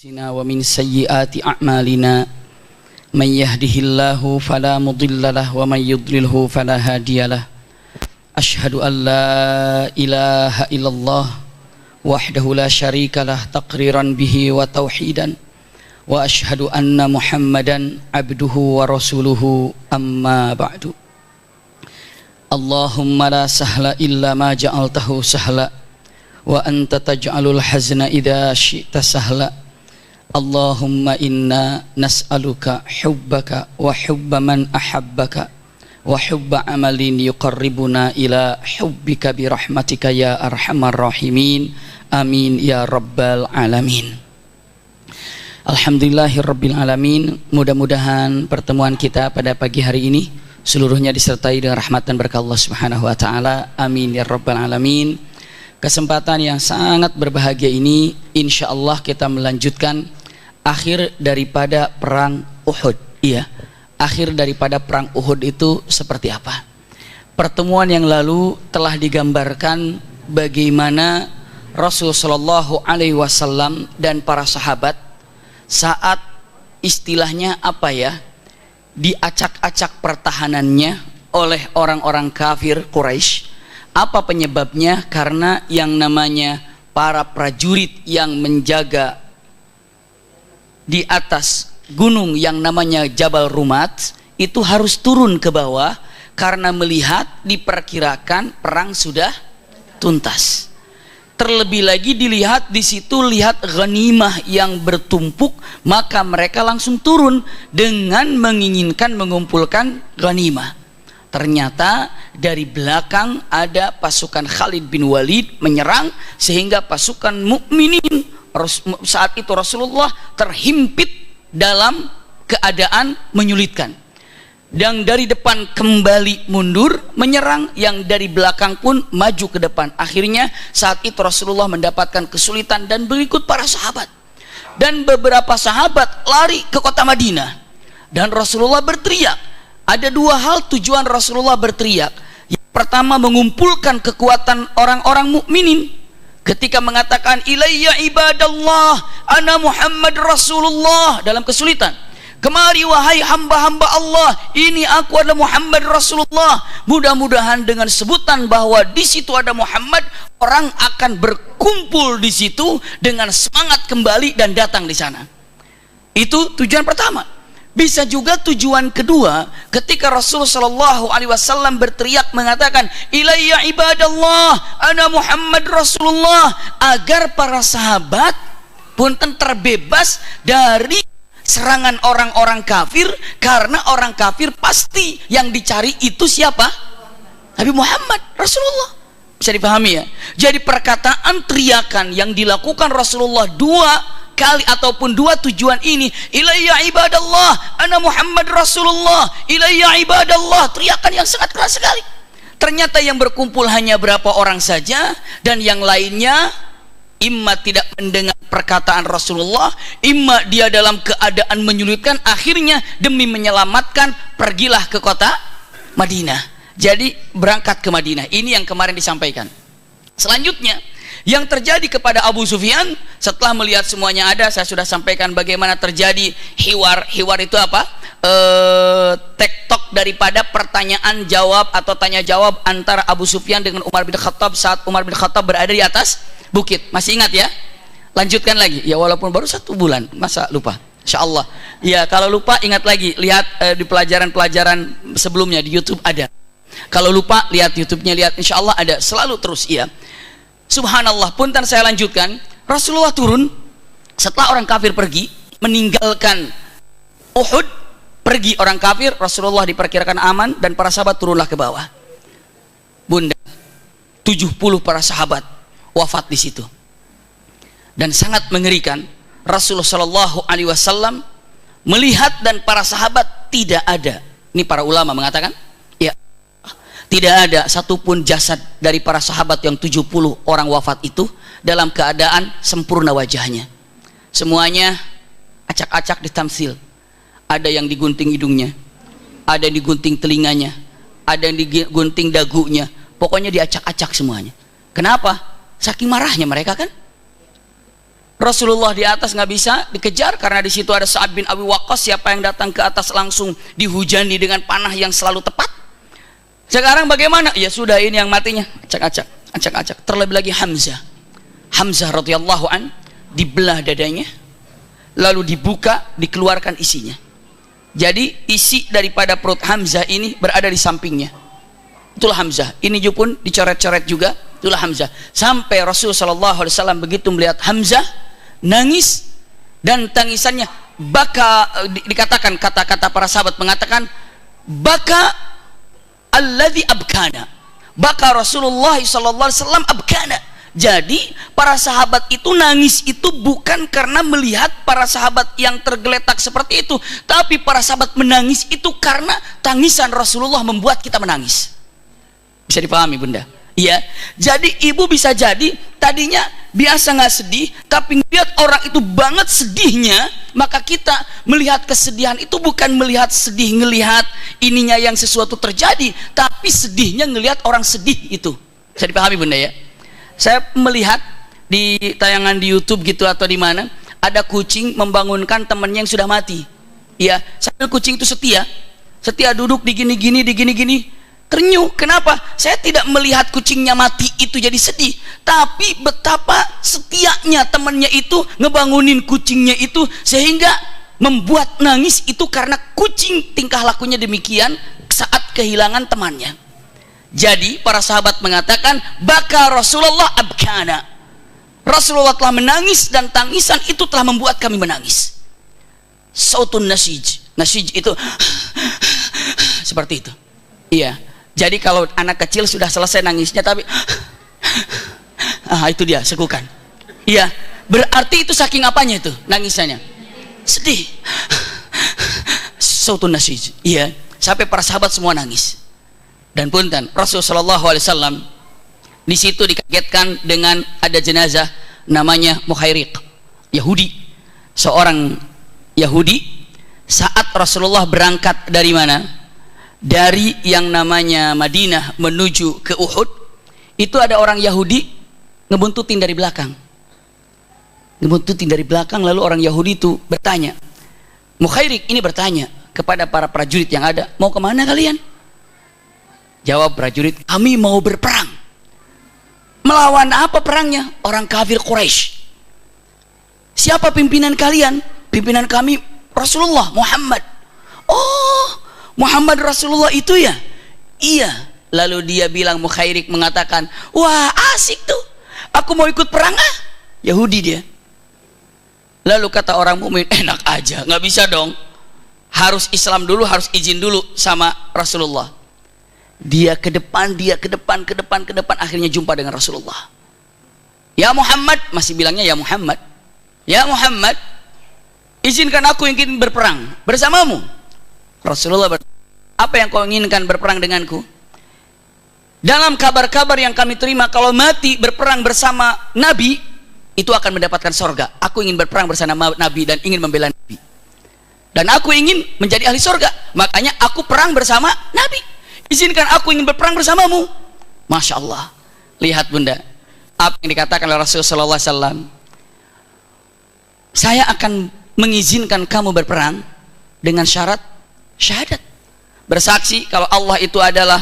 ومن سيئات أعمالنا من يهده الله فلا مضل له ومن يضلله فلا هادي له أشهد أن لا إله إلا الله وحده لا شريك له تقريرا به وتوحيدا وأشهد أن محمدا عبده ورسوله أما بعد اللهم لا سهل إلا ما جعلته سهلا وأنت تجعل الحزن إذا شئت سهلا Allahumma inna nas'aluka hubbaka wa hubba man ahabbaka wa hubba amalin yuqarribuna ila hubbika birahmatika ya arhamar rahimin amin ya rabbal alamin. Alhamdulillahirabbil alamin. Mudah-mudahan pertemuan kita pada pagi hari ini seluruhnya disertai dengan rahmat dan berkah Allah Subhanahu wa taala. Amin ya rabbal alamin. Kesempatan yang sangat berbahagia ini insyaallah kita melanjutkan akhir daripada perang Uhud. Iya, akhir daripada perang Uhud itu seperti apa? Pertemuan yang lalu telah digambarkan bagaimana Rasulullah SAW dan para sahabat saat istilahnya apa ya, diacak-acak pertahanannya oleh orang-orang kafir Quraisy. Apa penyebabnya? Karena yang namanya para prajurit yang menjaga di atas gunung yang namanya Jabal Rumat itu harus turun ke bawah karena melihat diperkirakan perang sudah tuntas. Terlebih lagi dilihat di situ, lihat ghanimah yang bertumpuk, maka mereka langsung turun dengan menginginkan mengumpulkan ghanimah. Ternyata dari belakang ada pasukan Khalid bin Walid menyerang sehingga pasukan mukminin saat itu Rasulullah terhimpit dalam keadaan menyulitkan. Yang dari depan kembali mundur menyerang, yang dari belakang pun maju ke depan. Akhirnya saat itu Rasulullah mendapatkan kesulitan dan berikut para sahabat. Dan beberapa sahabat lari ke kota Madinah. Dan Rasulullah berteriak. Ada dua hal tujuan Rasulullah berteriak. Yang pertama, mengumpulkan kekuatan orang-orang mukminin. Ketika mengatakan ilayya ibadallah ana Muhammad Rasulullah dalam kesulitan, kemari wahai hamba-hamba Allah, ini aku adalah Muhammad Rasulullah. Mudah-mudahan dengan sebutan bahwa di situ ada Muhammad, orang akan berkumpul di situ dengan semangat kembali dan datang di sana. Itu tujuan pertama. Bisa juga tujuan kedua, ketika Rasulullah SAW berteriak mengatakan ilayya ibadallah ana Muhammad Rasulullah, agar para sahabat pun terbebas dari serangan orang-orang kafir, karena orang kafir pasti yang dicari itu siapa? Nabi Muhammad Rasulullah. Bisa dipahami ya? Jadi perkataan teriakan yang dilakukan Rasulullah dua kali ataupun dua tujuan ini, ilayya ibadallah ana Muhammad Rasulullah, ilayya ibadallah, teriakan yang sangat keras sekali. Ternyata yang berkumpul hanya berapa orang saja, dan yang lainnya imma tidak mendengar perkataan Rasulullah, imma dia dalam keadaan menyulitkan. Akhirnya demi menyelamatkan pergilah ke kota Madinah. Jadi berangkat ke Madinah. Ini yang kemarin disampaikan. Selanjutnya yang terjadi kepada Abu Sufyan setelah melihat semuanya ada, saya sudah sampaikan bagaimana terjadi hiwar. Hiwar itu apa? Tektok daripada pertanyaan jawab atau tanya jawab antara Abu Sufyan dengan Umar bin Khattab saat Umar bin Khattab berada di atas bukit. Masih ingat ya? Lanjutkan lagi. Ya walaupun baru 1 bulan, masa lupa? Insyaallah. Ya kalau lupa ingat lagi, lihat di pelajaran-pelajaran sebelumnya di YouTube ada. Kalau lupa lihat YouTube-nya, lihat insyaallah ada, selalu terus ya. Subhanallah, punten saya lanjutkan. Rasulullah turun setelah orang kafir pergi, meninggalkan Uhud, pergi orang kafir. Rasulullah diperkirakan aman dan para sahabat turunlah ke bawah. Bunda, 70 para sahabat wafat di situ. Dan sangat mengerikan, Rasulullah SAW melihat dan para sahabat tidak ada. Ini para ulama mengatakan, ya, tidak ada satupun jasad dari para sahabat yang 70 orang wafat itu dalam keadaan sempurna wajahnya. Semuanya acak-acak ditamsil. Ada yang digunting hidungnya, ada yang digunting telinganya, ada yang digunting dagunya. Pokoknya diacak-acak semuanya. Kenapa? Saking marahnya mereka kan. Rasulullah di atas nggak bisa dikejar karena di situ ada Sa'ad bin Abi Waqqas. Siapa yang datang ke atas langsung dihujani dengan panah yang selalu tepat. Sekarang bagaimana? Ya sudah, ini yang matinya acak-acak. Terlebih lagi Hamzah radhiyallahu an, dibelah dadanya, lalu dibuka, dikeluarkan isinya. Jadi isi daripada perut Hamzah ini berada di sampingnya. Itulah Hamzah. Ini pun dicoret-coret juga. Itulah Hamzah. Sampai Rasulullah SAW begitu melihat Hamzah nangis, dan tangisannya dikatakan, kata-kata para sahabat mengatakan, baka alladzi abkana, baka Rasulullah SAW abkana. Jadi para sahabat itu nangis itu bukan karena melihat para sahabat yang tergeletak seperti itu, tapi para sahabat menangis itu karena tangisan Rasulullah membuat kita menangis. Bisa dipahami bunda? Iya. Jadi ibu bisa jadi tadinya biasa nggak sedih, tapi ngelihat orang itu banget sedihnya, maka kita melihat kesedihan itu bukan melihat sedih ngelihat ininya yang sesuatu terjadi, tapi sedihnya ngelihat orang sedih itu. Bisa dipahami bunda ya? Saya melihat di tayangan di YouTube gitu atau di mana, ada kucing membangunkan temannya yang sudah mati. Iya, sambil kucing itu setia duduk di gini. Terenyuh. Kenapa? Saya tidak melihat kucingnya mati itu jadi sedih, tapi betapa setianya temannya itu ngebangunin kucingnya itu sehingga membuat nangis itu karena kucing tingkah lakunya demikian saat kehilangan temannya. Jadi para sahabat mengatakan, baka Rasulullah abkana, Rasulullah telah menangis dan tangisan itu telah membuat kami menangis. Sautun nasij itu seperti itu. Iya. Jadi kalau anak kecil sudah selesai nangisnya tapi itu dia sekukan. Iya, berarti itu saking apanya itu nangisannya? Sedih. Sautun nasij. Iya, sampai para sahabat semua nangis. Dan punten Rasulullah SAW di situ dikagetkan dengan ada jenazah namanya Mukhairik, Yahudi. Seorang Yahudi saat Rasulullah berangkat dari mana? Dari yang namanya Madinah menuju ke Uhud, itu ada orang Yahudi ngebuntutin dari belakang. Lalu orang Yahudi itu bertanya, Mukhairik ini bertanya kepada para prajurit yang ada, mau kemana kalian? Jawab prajurit, kami mau berperang. Melawan apa perangnya? Orang kafir Quraisy. Siapa pimpinan kalian? Pimpinan kami Rasulullah Muhammad. Oh, Muhammad Rasulullah itu ya? Iya. Lalu dia bilang, Mukhairik mengatakan, wah asik tuh, aku mau ikut perang ah. Yahudi dia. Lalu kata orang mukmin, enak aja, nggak bisa dong, harus Islam dulu, harus izin dulu sama Rasulullah. Dia ke depan, akhirnya jumpa dengan Rasulullah. Ya Muhammad, masih bilangnya ya Muhammad. Ya Muhammad, izinkan aku ingin berperang bersamamu. Rasulullah apa yang kau inginkan berperang denganku? Dalam kabar-kabar yang kami terima, kalau mati berperang bersama Nabi itu akan mendapatkan sorga. Aku ingin berperang bersama Nabi dan ingin membela Nabi, dan aku ingin menjadi ahli sorga, makanya aku perang bersama Nabi. Izinkan aku ingin berperang bersamamu. Masya Allah. Lihat bunda, apa yang dikatakan oleh Rasulullah SAW, saya akan mengizinkan kamu berperang dengan syarat syahadat, bersaksi kalau Allah itu adalah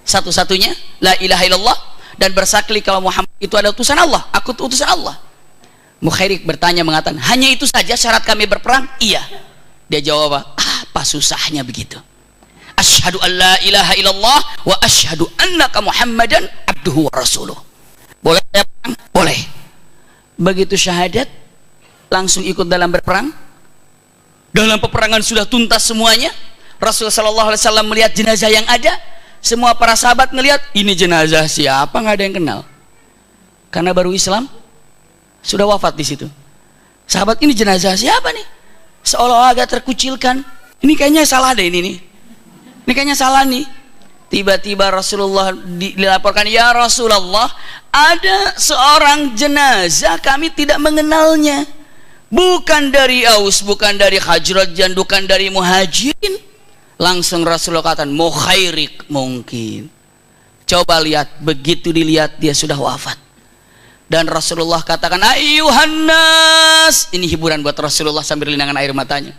satu-satunya, la ilaha illallah, dan bersaksi kalau Muhammad itu adalah utusan Allah, aku itu utusan Allah. Mukhairik bertanya mengatakan, hanya itu saja syarat kami berperang? Iya. Dia jawab, apa susahnya begitu? Asyhadu an la ilaha illallah wa asyhadu annaka Muhammadan abduhu wa rasuluh. Boleh perang? Boleh. Begitu syahadat langsung ikut dalam berperang. Dalam peperangan sudah tuntas semuanya. Rasulullah SAW melihat jenazah yang ada, semua para sahabat melihat, ini jenazah siapa? Nggak ada yang kenal, karena baru Islam, sudah wafat di situ. Sahabat, ini jenazah siapa nih? Seolah-olah agak terkucilkan. Ini kayaknya salah deh ini kayaknya salah nih. Tiba-tiba Rasulullah dilaporkan, ya Rasulullah, ada seorang jenazah kami tidak mengenalnya. Bukan dari Aus, bukan dari Khazraj, dan bukan dari Muhajirin. Langsung Rasulullah katakan, Mukhairik mungkin. Coba lihat, begitu dilihat dia sudah wafat. Dan Rasulullah katakan, "Ayyuhan nas." Ini hiburan buat Rasulullah sambil linangan air matanya.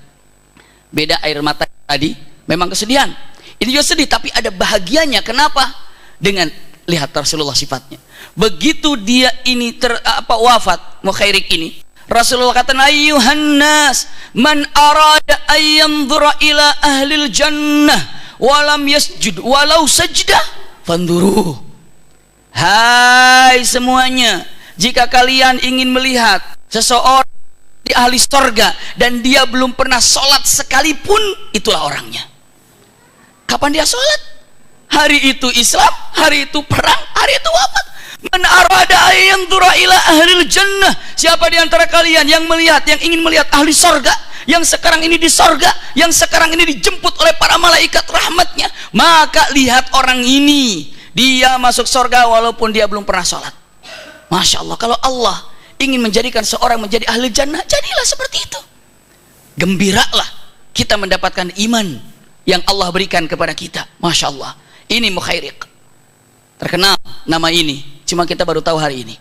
Beda air mata tadi, memang kesedihan. Ini juga sedih, tapi ada bahagianya. Kenapa? Dengan lihat Rasulullah sifatnya. Begitu dia ini wafat, Mukhairik ini, Rasulullah kata, "Ayyuhan nas, man arada ay yanzura ila ahlil jannah walam yasjud walau sajdah fanduru." Hai semuanya, jika kalian ingin melihat seseorang di ahli sorga dan dia belum pernah sholat sekalipun, itulah orangnya. Kapan dia sholat? Hari itu Islam, hari itu perang, hari itu wafat. Man arada ayyan dura ila ahlil jannah. Siapa di antara kalian yang melihat, yang ingin melihat ahli sorga, yang sekarang ini di sorga, yang sekarang ini dijemput oleh para malaikat rahmatnya, maka lihat orang ini, dia masuk sorga walaupun dia belum pernah sholat. Masya Allah, kalau Allah ingin menjadikan seorang menjadi ahli jannah, jadilah seperti itu. Gembiralah kita mendapatkan iman yang Allah berikan kepada kita. Masya Allah, ini Mukhairik, terkenal nama ini, cuma kita baru tahu hari ini.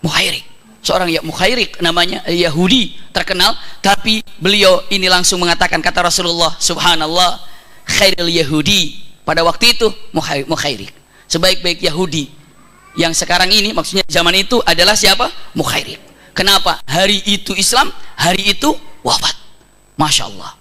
Mukhairik, seorang Mukhairik namanya, Yahudi terkenal, tapi beliau ini langsung mengatakan, kata Rasulullah, subhanallah, khairil Yahudi, pada waktu itu Mukhairik, sebaik-baik Yahudi yang sekarang ini, maksudnya zaman itu adalah siapa? Mukhairik. Kenapa? Hari itu Islam, hari itu wafat. Masya Allah,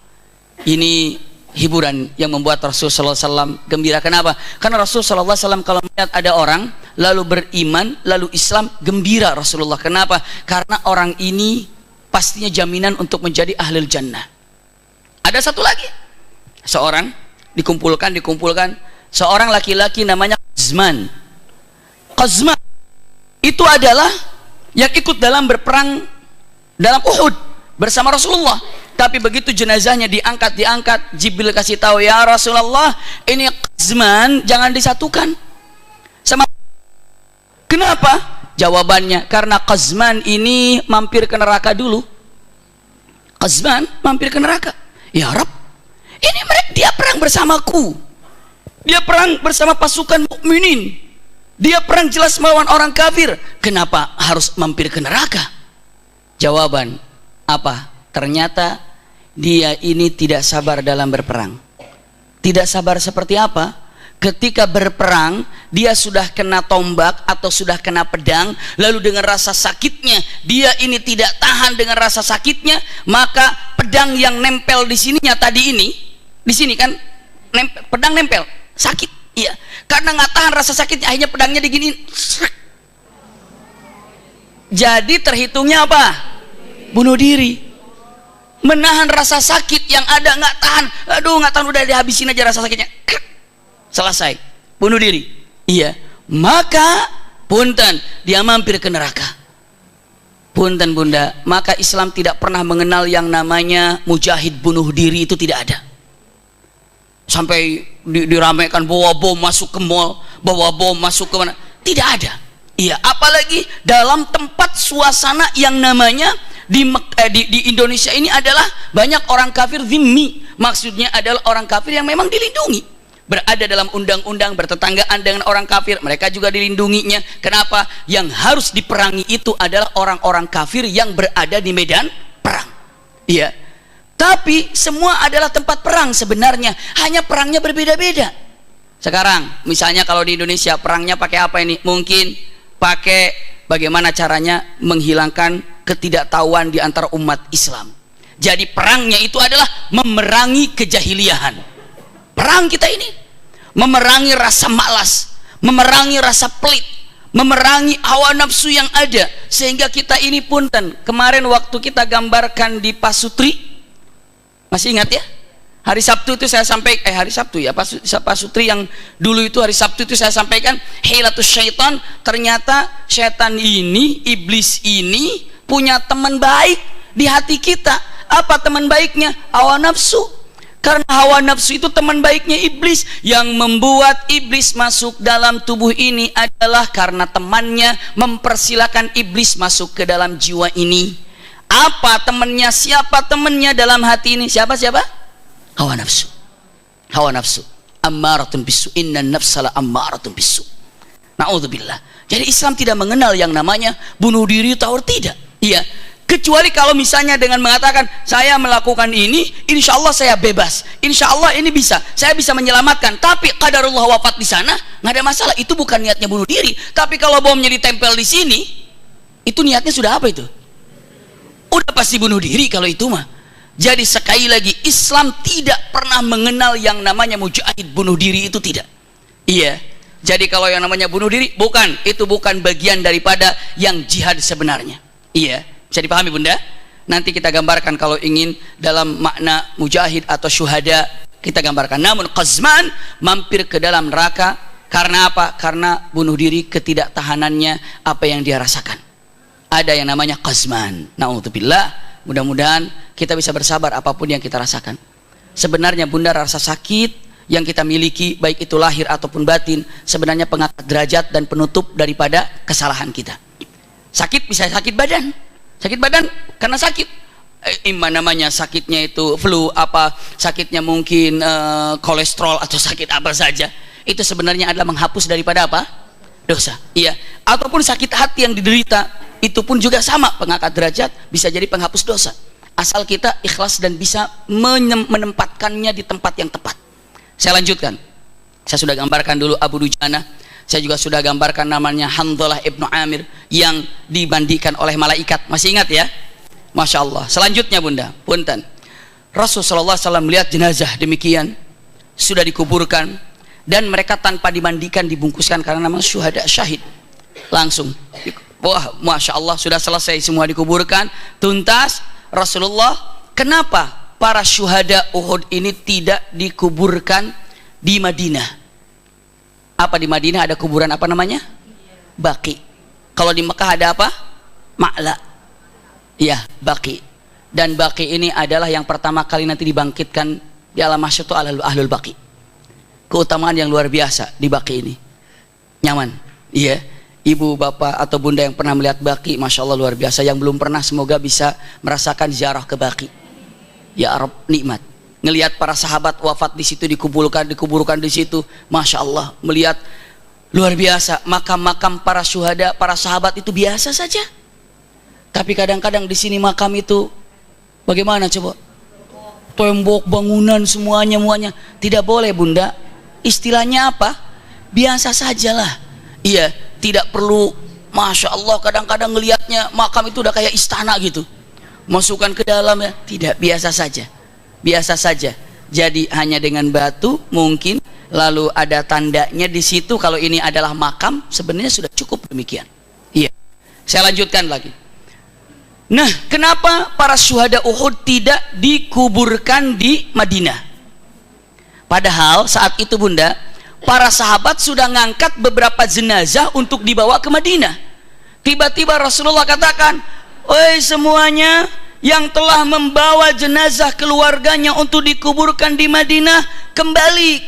ini hiburan yang membuat Rasulullah SAW gembira. Kenapa? Karena Rasulullah SAW kalau melihat ada orang lalu beriman, lalu Islam, gembira Rasulullah. Kenapa? Karena orang ini pastinya jaminan untuk menjadi ahlul jannah. Ada satu lagi, seorang dikumpulkan seorang laki-laki namanya Qazman. Qazman itu adalah yang ikut dalam berperang dalam Uhud bersama Rasulullah. Tapi begitu jenazahnya diangkat, Jibril kasih tahu, ya Rasulullah, ini Qazman jangan disatukan sama. Kenapa? Jawabannya, karena Qazman ini mampir ke neraka dulu. Qazman mampir ke neraka. Ya Rabb, ini mereka, dia perang bersamaku, dia perang bersama pasukan mukminin, dia perang jelas melawan orang kafir, kenapa harus mampir ke neraka? Jawaban apa? Ternyata dia ini tidak sabar dalam berperang. Tidak sabar seperti apa? Ketika berperang, dia sudah kena tombak atau sudah kena pedang, lalu dengan rasa sakitnya, dia ini tidak tahan dengan rasa sakitnya, maka pedang yang nempel di sininya tadi ini, di sini kan pedang nempel, sakit, iya. Karena nggak tahan rasa sakitnya, akhirnya pedangnya diginiin. Jadi terhitungnya apa? Bunuh diri. Menahan rasa sakit yang ada, nggak tahan, aduh nggak tahan, udah dihabisin aja rasa sakitnya, selesai, bunuh diri. Iya, maka punten, dia mampir ke neraka. Punten bunda, maka Islam tidak pernah mengenal yang namanya mujahid bunuh diri, itu tidak ada. Sampai diramaikan bawa bom masuk ke mall, bawa bom masuk ke mana, tidak ada. Iya, apalagi dalam tempat suasana yang namanya di Indonesia ini adalah banyak orang kafir zimmi, maksudnya adalah orang kafir yang memang dilindungi, berada dalam undang-undang, bertetanggaan dengan orang kafir, mereka juga dilindunginya. Kenapa? Yang harus diperangi itu adalah orang-orang kafir yang berada di medan perang. Iya, tapi semua adalah tempat perang sebenarnya, hanya perangnya berbeda-beda. Sekarang misalnya kalau di Indonesia perangnya pakai apa ini? Mungkin pakai bagaimana caranya menghilangkan ketidaktahuan di antara umat Islam. Jadi perangnya itu adalah memerangi kejahiliahan. Perang kita ini memerangi rasa malas, memerangi rasa pelit, memerangi hawa nafsu yang ada, sehingga kita ini punten, kemarin waktu kita gambarkan di Pasutri, masih ingat ya? Hari Sabtu itu saya sampaikan, hari Sabtu ya, Pasutri yang dulu itu hari Sabtu itu saya sampaikan, hilatus syaitan, ternyata syaitan ini, iblis ini punya teman baik di hati kita. Apa teman baiknya? Hawa nafsu. Karena hawa nafsu itu teman baiknya iblis. Yang membuat iblis masuk dalam tubuh ini adalah karena temannya mempersilakan iblis masuk ke dalam jiwa ini. Apa temannya? Siapa temannya dalam hati ini? Siapa? Hawa nafsu. Hawa nafsu ammaratun bisu, inna nafsala ammaratun bisu. Na'udzubillah. Jadi Islam tidak mengenal yang namanya bunuh diri atau tidak. Iya. Kecuali kalau misalnya dengan mengatakan saya melakukan ini, insya Allah saya bebas, insya Allah ini bisa, saya bisa menyelamatkan. Tapi qadarullah wafat di sana, nggak ada masalah. Itu bukan niatnya bunuh diri. Tapi kalau bomnya ditempel di sini, itu niatnya sudah apa itu? Udah pasti bunuh diri kalau itu mah. Jadi sekali lagi, Islam tidak pernah mengenal yang namanya mujahid, bunuh diri itu tidak. Iya. Jadi kalau yang namanya bunuh diri, bukan, itu bukan bagian daripada yang jihad sebenarnya. Iya. Bisa dipahami bunda? Nanti kita gambarkan kalau ingin dalam makna mujahid atau syuhada kita gambarkan. Namun Qazman mampir ke dalam neraka karena apa? Karena bunuh diri, ketidaktahanannya apa yang dia rasakan. Ada yang namanya Qazman. Na'udzubillah. Mudah-mudahan kita bisa bersabar apapun yang kita rasakan. Sebenarnya bunda, rasa sakit yang kita miliki baik itu lahir ataupun batin sebenarnya pengangkat derajat dan penutup daripada kesalahan kita. Sakit bisa sakit badan. Sakit badan karena sakit, namanya sakitnya itu flu, apa sakitnya mungkin kolesterol atau sakit apa saja, itu sebenarnya adalah menghapus daripada apa? Dosa. Iya. Ataupun sakit hati yang diderita, itu pun juga sama, pengangkat derajat, bisa jadi penghapus dosa. Asal kita ikhlas dan bisa menempatkannya di tempat yang tepat. Saya lanjutkan. Saya sudah gambarkan dulu Abu Dujana. Saya juga sudah gambarkan namanya Handhalah ibnu Amir yang dimandikan oleh malaikat. Masih ingat ya? Masya Allah. Selanjutnya bunda, punten. Rasulullah SAW melihat jenazah demikian, sudah dikuburkan, dan mereka tanpa dimandikan dibungkuskan karena nama syuhada, syahid. Langsung. Wah, Masya Allah, sudah selesai semua dikuburkan, tuntas. Rasulullah, kenapa para syuhada Uhud ini tidak dikuburkan di Madinah? Apa di Madinah ada kuburan apa namanya? Baqi. Kalau di Mekah ada apa? Ma'la. Ya, Baqi. Dan Baqi ini adalah yang pertama kali nanti dibangkitkan di alam mahsyar itu ahlul Baqi. Keutamaan yang luar biasa di Baqi ini. Nyaman. Iya. Ibu, bapak atau bunda yang pernah melihat Baqi, Masya Allah luar biasa. Yang belum pernah semoga bisa merasakan ziarah ke Baqi. Ya Arab, nikmat. Ngelihat para sahabat wafat di situ, dikuburkan di situ, Masya Allah, melihat luar biasa makam-makam para syuhada, para sahabat itu biasa saja. Tapi kadang-kadang di sini makam itu bagaimana coba? Tembok, bangunan semuanya tidak boleh bunda. Istilahnya apa? Biasa sajalah. Iya, tidak perlu. Masya Allah, kadang-kadang ngelihatnya makam itu udah kayak istana gitu. Masukkan ke dalam ya, tidak, biasa saja. Biasa saja. Jadi hanya dengan batu mungkin, lalu ada tandanya di situ kalau ini adalah makam, sebenarnya sudah cukup demikian. Iya. Saya lanjutkan lagi. Nah, kenapa para syuhada Uhud tidak dikuburkan di Madinah? Padahal saat itu bunda, para sahabat sudah ngangkat beberapa jenazah untuk dibawa ke Madinah. Tiba-tiba Rasulullah katakan, "Oi semuanya yang telah membawa jenazah keluarganya untuk dikuburkan di Madinah, kembali.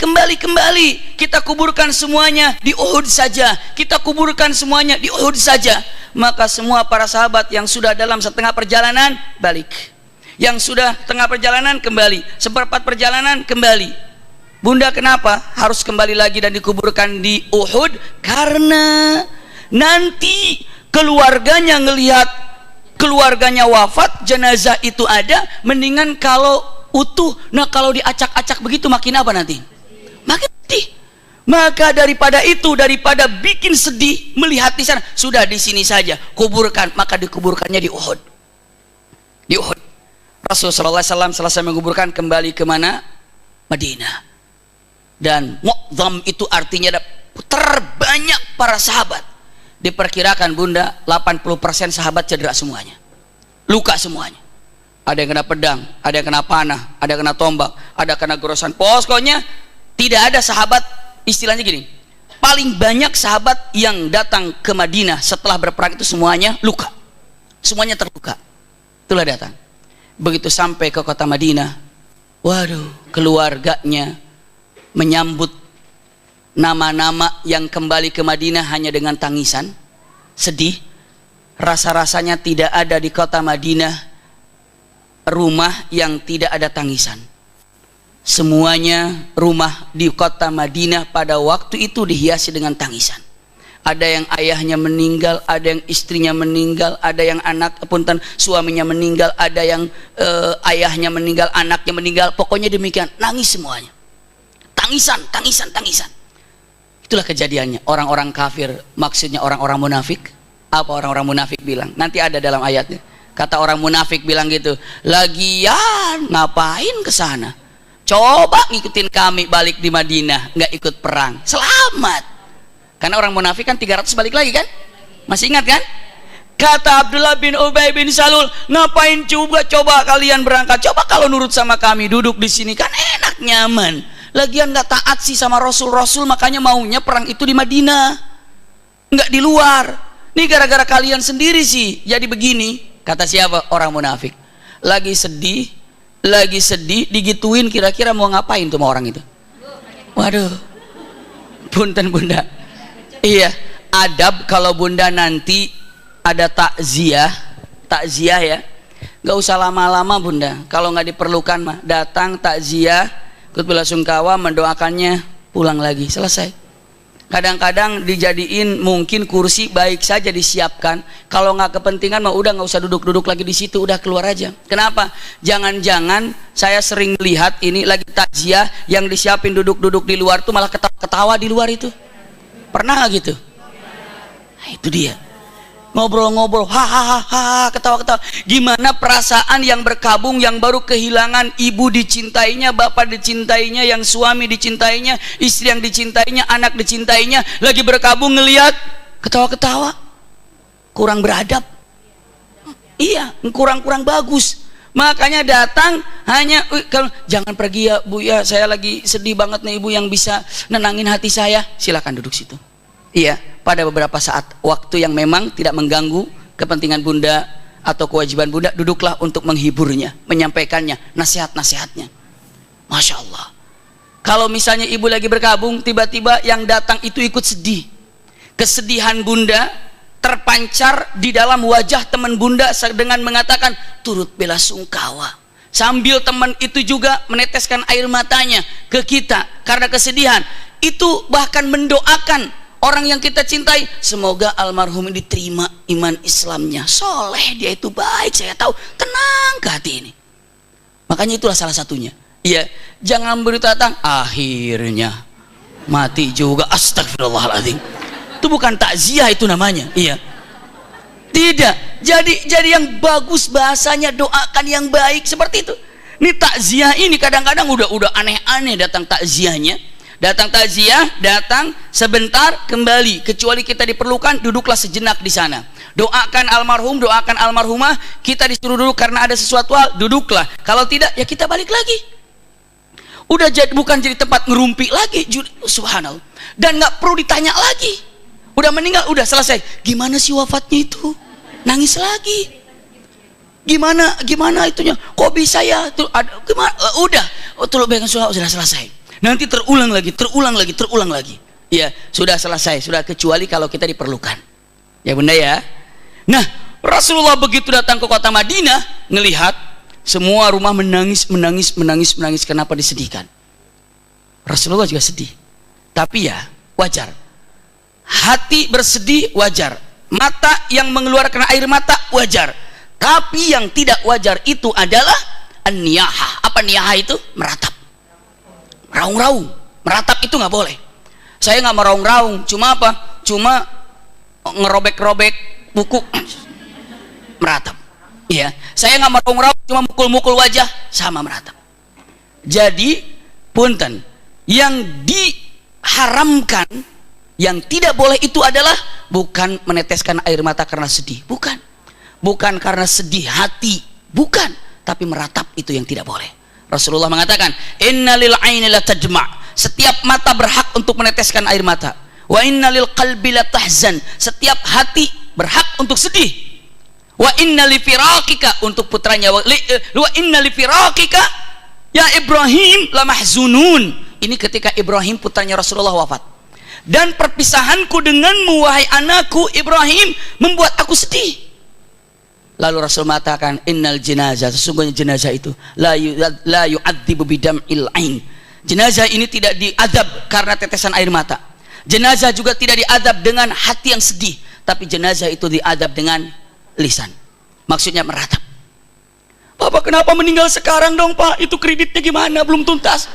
Kita kuburkan semuanya di Uhud saja. Kita kuburkan semuanya di Uhud saja." Maka semua para sahabat yang sudah dalam setengah perjalanan balik. Yang sudah tengah perjalanan kembali. Seperempat perjalanan kembali. Bunda, kenapa harus kembali lagi dan dikuburkan di Uhud? Karena nanti keluarganya ngelihat keluarganya wafat, jenazah itu ada, mendingan kalau utuh. Nah, kalau diacak-acak begitu makin apa nanti? Makin sedih. Maka daripada itu, daripada bikin sedih melihat di sana, sudah di sini saja kuburkan. Maka dikuburkannya di Uhud. Di Uhud. Rasulullah SAW selesai menguburkan, kembali ke mana? Madinah. Dan mu'dzam itu artinya ada terbanyak para sahabat. Diperkirakan bunda, 80% sahabat cedera semuanya, luka semuanya. Ada yang kena pedang, ada yang kena panah, ada yang kena tombak, ada yang kena gorosan. Pokoknya tidak ada sahabat, istilahnya gini, paling banyak sahabat yang datang ke Madinah setelah berperang itu semuanya luka, semuanya terluka. Itulah datang. Begitu sampai ke kota Madinah, waduh, keluarganya menyambut nama-nama yang kembali ke Madinah hanya dengan tangisan, sedih. Rasa-rasanya tidak ada di kota Madinah rumah yang tidak ada tangisan. Semuanya rumah di kota Madinah pada waktu itu dihiasi dengan tangisan. Ada yang ayahnya meninggal, ada yang istrinya meninggal, ada yang suaminya meninggal, ada yang ayahnya meninggal, anaknya meninggal. Pokoknya demikian, nangis semuanya. Tangisan. Itulah kejadiannya. Orang-orang kafir, maksudnya orang-orang munafik. Apa orang-orang munafik bilang? Nanti ada dalam ayatnya. Kata orang munafik bilang gitu, lagian ngapain ke sana? Coba ngikutin kami balik di Madinah, nggak ikut perang, selamat. Karena orang munafik kan 300 balik lagi kan? Masih ingat kan? Kata Abdullah bin Ubay bin Salul, ngapain coba kalian berangkat? Coba kalau nurut sama kami, duduk di sini kan enak, nyaman. Lagian nggak taat sih sama Rasul, makanya maunya perang itu di Madinah, nggak di luar. Nih gara-gara kalian sendiri sih jadi begini. Kata siapa? Orang munafik. Lagi sedih, digituin, kira-kira mau ngapain tuh sama orang itu? Waduh, punten bunda. Iya, adab kalau bunda nanti ada takziah ya, nggak usah lama-lama bunda. Kalau nggak diperlukan mah datang takziah, ikut belasungkawa, mendoakannya, pulang lagi, selesai. Kadang-kadang dijadiin mungkin kursi baik saja disiapkan. Kalau nggak kepentingan mah udah nggak usah duduk-duduk lagi di situ, udah keluar aja. Kenapa? Jangan-jangan saya sering lihat ini lagi takziah yang disiapin duduk-duduk di luar tuh malah ketawa di luar itu. Pernah nggak gitu? Nah, itu dia. Ngobrol-ngobrol, hahaha, ketawa-ketawa. Gimana perasaan yang berkabung, yang baru kehilangan ibu dicintainya, bapak dicintainya, yang suami dicintainya, istri yang dicintainya, anak dicintainya, lagi berkabung ngelihat ketawa-ketawa, kurang beradab. Iya, kurang bagus. Makanya datang hanya jangan pergi ya bu ya, saya lagi sedih banget nih ibu, yang bisa nenangin hati saya, silakan duduk situ. Iya, pada beberapa saat waktu yang memang tidak mengganggu kepentingan bunda atau kewajiban bunda, duduklah untuk menghiburnya, menyampaikannya, nasihat-nasihatnya. Masya Allah. Kalau misalnya ibu lagi berkabung, tiba-tiba yang datang itu ikut sedih, kesedihan bunda terpancar di dalam wajah teman bunda dengan mengatakan turut bela sungkawa, sambil teman itu juga meneteskan air matanya ke kita karena kesedihan itu, bahkan mendoakan orang yang kita cintai, semoga almarhum ini diterima iman Islamnya, soleh dia itu, baik saya tahu, tenang ke hati ini. Makanya itulah salah satunya. Iya, jangan berita datang akhirnya mati juga, astagfirullahaladzim. Itu bukan takziah itu namanya. Iya, tidak. Jadi yang bagus bahasanya, doakan yang baik seperti itu. Ini takziah ini kadang-kadang udah aneh-aneh datang takziahnya. Datang takziah, datang sebentar kembali, kecuali kita diperlukan, duduklah sejenak di sana. Doakan almarhum, doakan almarhumah, kita disuruh duduk karena ada sesuatu hal, duduklah. Kalau tidak ya kita balik lagi. Udah bukan jadi tempat ngerumpi lagi, subhanallah. Dan nggak perlu ditanya lagi. Udah meninggal, udah selesai. Gimana sih wafatnya itu? Nangis lagi. Gimana itunya? Kok bisa ya? Gimana? Udah, sudah selesai. Nanti terulang lagi. Ya, sudah selesai, sudah, kecuali kalau kita diperlukan. Ya bunda ya. Nah, Rasulullah begitu datang ke kota Madinah, ngelihat semua rumah menangis. Kenapa disedihkan? Rasulullah juga sedih. Tapi ya, wajar. Hati bersedih wajar, mata yang mengeluarkan air mata wajar. Tapi yang tidak wajar itu adalah an-niyahah. Apa niyahah itu? Meratap, raung-raung. Meratap itu nggak boleh. Saya nggak meraung-raung, cuma apa? Cuma ngerobek-robek buku, meratap. Iya, saya nggak meraung-raung, cuma mukul-mukul wajah, sama meratap. Jadi punten, yang diharamkan, yang tidak boleh itu adalah bukan meneteskan air mata karena sedih, bukan karena sedih hati, bukan, tapi meratap itu yang tidak boleh. Rasulullah mengatakan, innalil aini la tajma', setiap mata berhak untuk meneteskan air mata. Wa innalil qalbi la tahzan, setiap hati berhak untuk sedih. Wa innali firaqika, untuk putranya, wa innali firaqika ya Ibrahim la mahzunun. Ini ketika Ibrahim putranya Rasulullah wafat. Dan perpisahanku denganmu wahai anakku Ibrahim membuat aku sedih. Lalu Rasul mengatakan, innal jenazah, sesungguhnya jenazah itu la yu'adzibu bidam'il ain. Jenazah ini tidak diazab karena tetesan air mata. Jenazah juga tidak diadab dengan hati yang sedih, tapi jenazah itu diadab dengan lisan. Maksudnya meratap. Bapak kenapa meninggal sekarang dong Pak? Itu kreditnya gimana? Belum tuntas.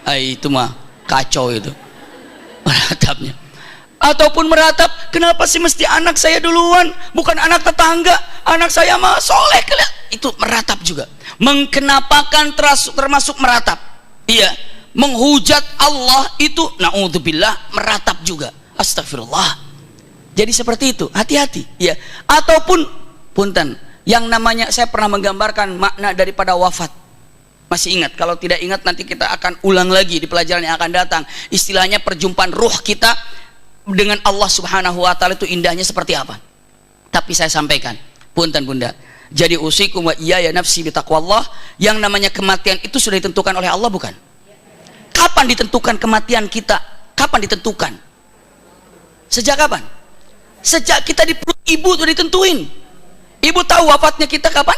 Itu mah kacau itu. Meratapnya. Ataupun meratap, kenapa sih mesti anak saya duluan? Bukan anak tetangga. Anak saya mah soleh. Itu meratap juga. Mengkenapakan termasuk meratap. Iya. Menghujat Allah itu naudzubillah meratap juga. Astagfirullah. Jadi seperti itu, hati-hati ya. Ataupun punten, yang namanya saya pernah menggambarkan makna daripada wafat. Masih ingat? Kalau tidak ingat nanti kita akan ulang lagi di pelajaran yang akan datang. Istilahnya perjumpaan ruh kita dengan Allah Subhanahu wa taala itu indahnya seperti apa? Tapi saya sampaikan, punten Bunda. Jadi usikum wa iyaya nafsi bitaqwallah, yang namanya kematian itu sudah ditentukan oleh Allah bukan? Kapan ditentukan kematian kita? Kapan ditentukan? Sejak kapan? Sejak kita di perut ibu itu ditentuin. Ibu tahu wafatnya kita kapan?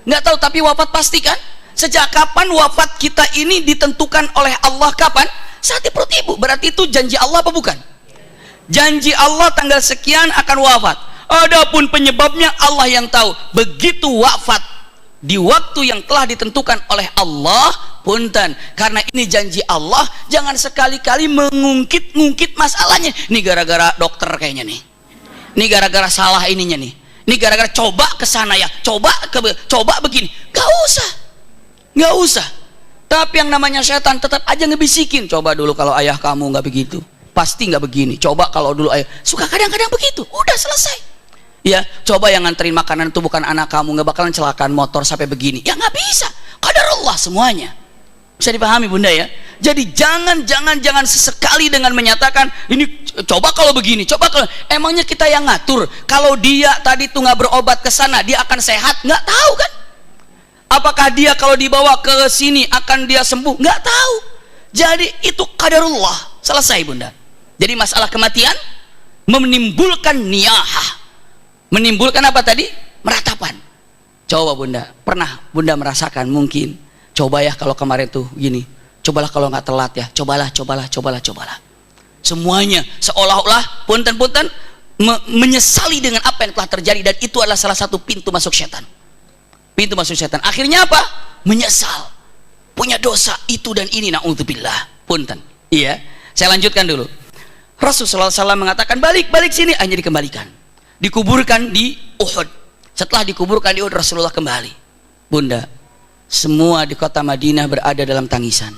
Nggak tahu, tapi wafat pasti kan? Sejak kapan wafat kita ini ditentukan oleh Allah kapan? Saat di perut ibu. Berarti itu janji Allah apa bukan? Janji Allah tanggal sekian akan wafat. Adapun penyebabnya Allah yang tahu. Begitu wafat di waktu yang telah ditentukan oleh Allah, punten, karena ini janji Allah, jangan sekali-kali mengungkit-ngungkit masalahnya. Ini gara-gara dokter kayaknya nih. Ini gara-gara salah ininya nih. Ini gara-gara coba ke sana ya, coba begini. Gak usah. Gak usah. Tapi yang namanya setan tetap aja ngebisikin. Coba dulu kalau ayah kamu nggak begitu, pasti nggak begini. Coba kalau dulu ayah, suka kadang-kadang begitu. Udah selesai. Ya, coba yang nganterin makanan itu bukan anak kamu, nggak bakalan celakaan motor sampai begini. Ya nggak bisa. Qadarullah semuanya. Bisa dipahami Bunda ya. Jadi jangan sesekali dengan menyatakan ini coba kalau begini, coba kalau, emangnya kita yang ngatur. Kalau dia tadi tuh nggak berobat ke sana, dia akan sehat? Nggak tahu kan? Apakah dia kalau dibawa ke sini akan dia sembuh? Nggak tahu. Jadi itu qadarullah. Selesai Bunda. Jadi masalah kematian menimbulkan niyahah. Menimbulkan apa tadi? Meratapan. Coba Bunda, pernah Bunda merasakan mungkin, coba ya kalau kemarin tuh gini, cobalah kalau nggak telat ya, cobalah. Semuanya seolah-olah punten menyesali dengan apa yang telah terjadi, dan itu adalah salah satu pintu masuk setan. Pintu masuk setan. Akhirnya apa? Menyesal. Punya dosa itu dan ini, naudzubillah. Punten. Iya. Saya lanjutkan dulu. Rasulullah SAW mengatakan balik sini, hanya dikembalikan. Dikuburkan di Uhud. Setelah dikuburkan di Uhud, Rasulullah kembali. Bunda, semua di kota Madinah berada dalam tangisan.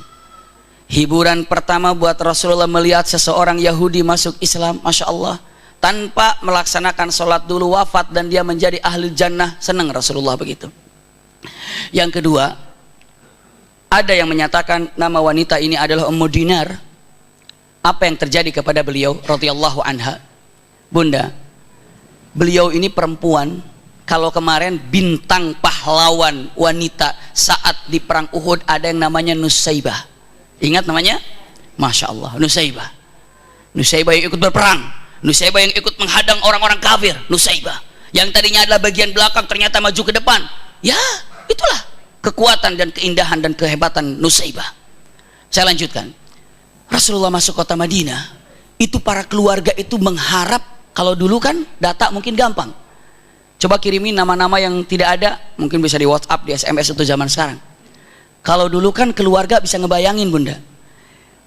Hiburan pertama buat Rasulullah melihat seseorang Yahudi masuk Islam, Masya Allah, tanpa melaksanakan sholat dulu, wafat dan dia menjadi ahli jannah. Senang Rasulullah begitu. Yang kedua, ada yang menyatakan nama wanita ini adalah Ummu Dinar. Apa yang terjadi kepada beliau radhiyallahu anha? Bunda, beliau ini perempuan, kalau kemarin bintang pahlawan wanita saat di perang Uhud ada yang namanya Nusaybah. Ingat namanya? Masya Allah, Nusaybah. Nusaybah yang ikut berperang, Nusaybah yang ikut menghadang orang-orang kafir. Nusaybah yang tadinya adalah bagian belakang ternyata maju ke depan. Ya, itulah kekuatan dan keindahan dan kehebatan Nusaybah. Saya lanjutkan. Rasulullah masuk kota Madinah, itu para keluarga itu mengharap, kalau dulu kan data mungkin gampang. Coba kirimin nama-nama yang tidak ada, mungkin bisa di WhatsApp, di SMS untuk zaman sekarang. Kalau dulu kan keluarga bisa ngebayangin Bunda.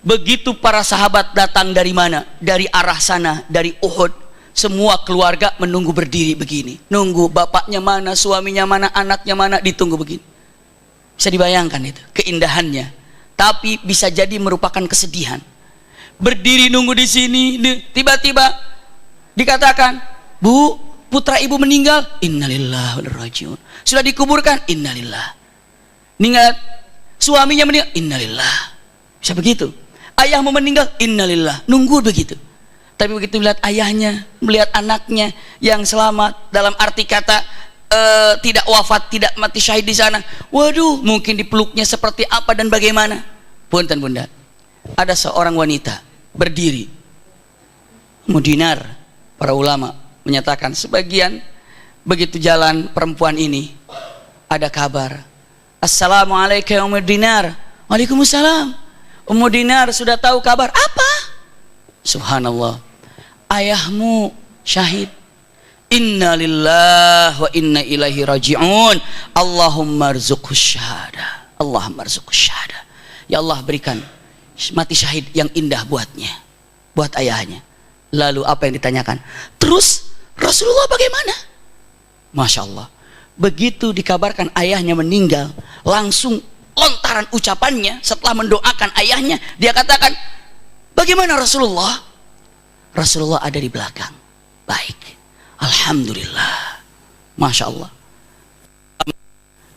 Begitu para sahabat datang dari mana? Dari arah sana, dari Uhud. Semua keluarga menunggu berdiri begini. Nunggu bapaknya mana, suaminya mana, anaknya mana, ditunggu begini. Bisa dibayangkan itu, keindahannya. Tapi bisa jadi merupakan kesedihan. Berdiri nunggu di sini, tiba-tiba dikatakan, Bu, putra ibu meninggal. Innalillahi wa inna ilaihi raji'un. Sudah dikuburkan. Innalillah. Ingat, suaminya meninggal. Innalillah. Bisa begitu. Ayahmu meninggal. Innalillah. Nunggu begitu. Tapi begitu melihat ayahnya, melihat anaknya yang selamat, dalam arti kata tidak wafat, tidak mati syahid di sana. Waduh, mungkin dipeluknya seperti apa dan bagaimana? Punten Bunda, ada seorang wanita berdiri. Ummu Dinar, para ulama menyatakan sebagian begitu jalan perempuan ini ada kabar. Assalamualaikum Ummu Dinar. Waalaikumsalam. Ummu Dinar sudah tahu kabar apa? Subhanallah, ayahmu syahid. Inna lillahi wa inna ilaihi raji'un. Allahumma rzuqhu syahada. Allahumma rzuqhu syahada. Ya Allah, berikan mati syahid yang indah buatnya, buat ayahnya. Lalu apa yang ditanyakan? Terus Rasulullah bagaimana? Masya Allah, begitu dikabarkan ayahnya meninggal, langsung lontaran ucapannya setelah mendoakan ayahnya, dia katakan, bagaimana Rasulullah? Rasulullah ada di belakang. Baik, alhamdulillah. Masya Allah.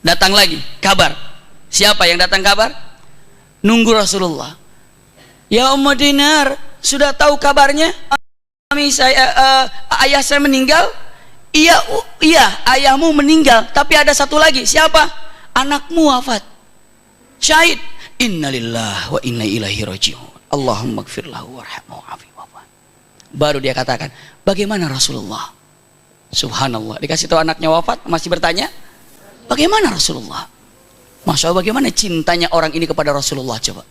Datang lagi kabar. Siapa yang datang kabar? Nunggu Rasulullah. Ya Ummu Dinar, sudah tahu kabarnya? Ayah saya meninggal. Iya, ayahmu meninggal. Tapi ada satu lagi. Siapa? Anakmu wafat, syahid. Innalillahi wa inna ilaihi raji'un. Allahumma gfir lahu warhamhu wa'afi wa'fu. Baru dia katakan, bagaimana Rasulullah? Subhanallah, dikasih tahu anaknya wafat, masih bertanya, bagaimana Rasulullah? Masya Allah, bagaimana cintanya orang ini kepada Rasulullah. Coba.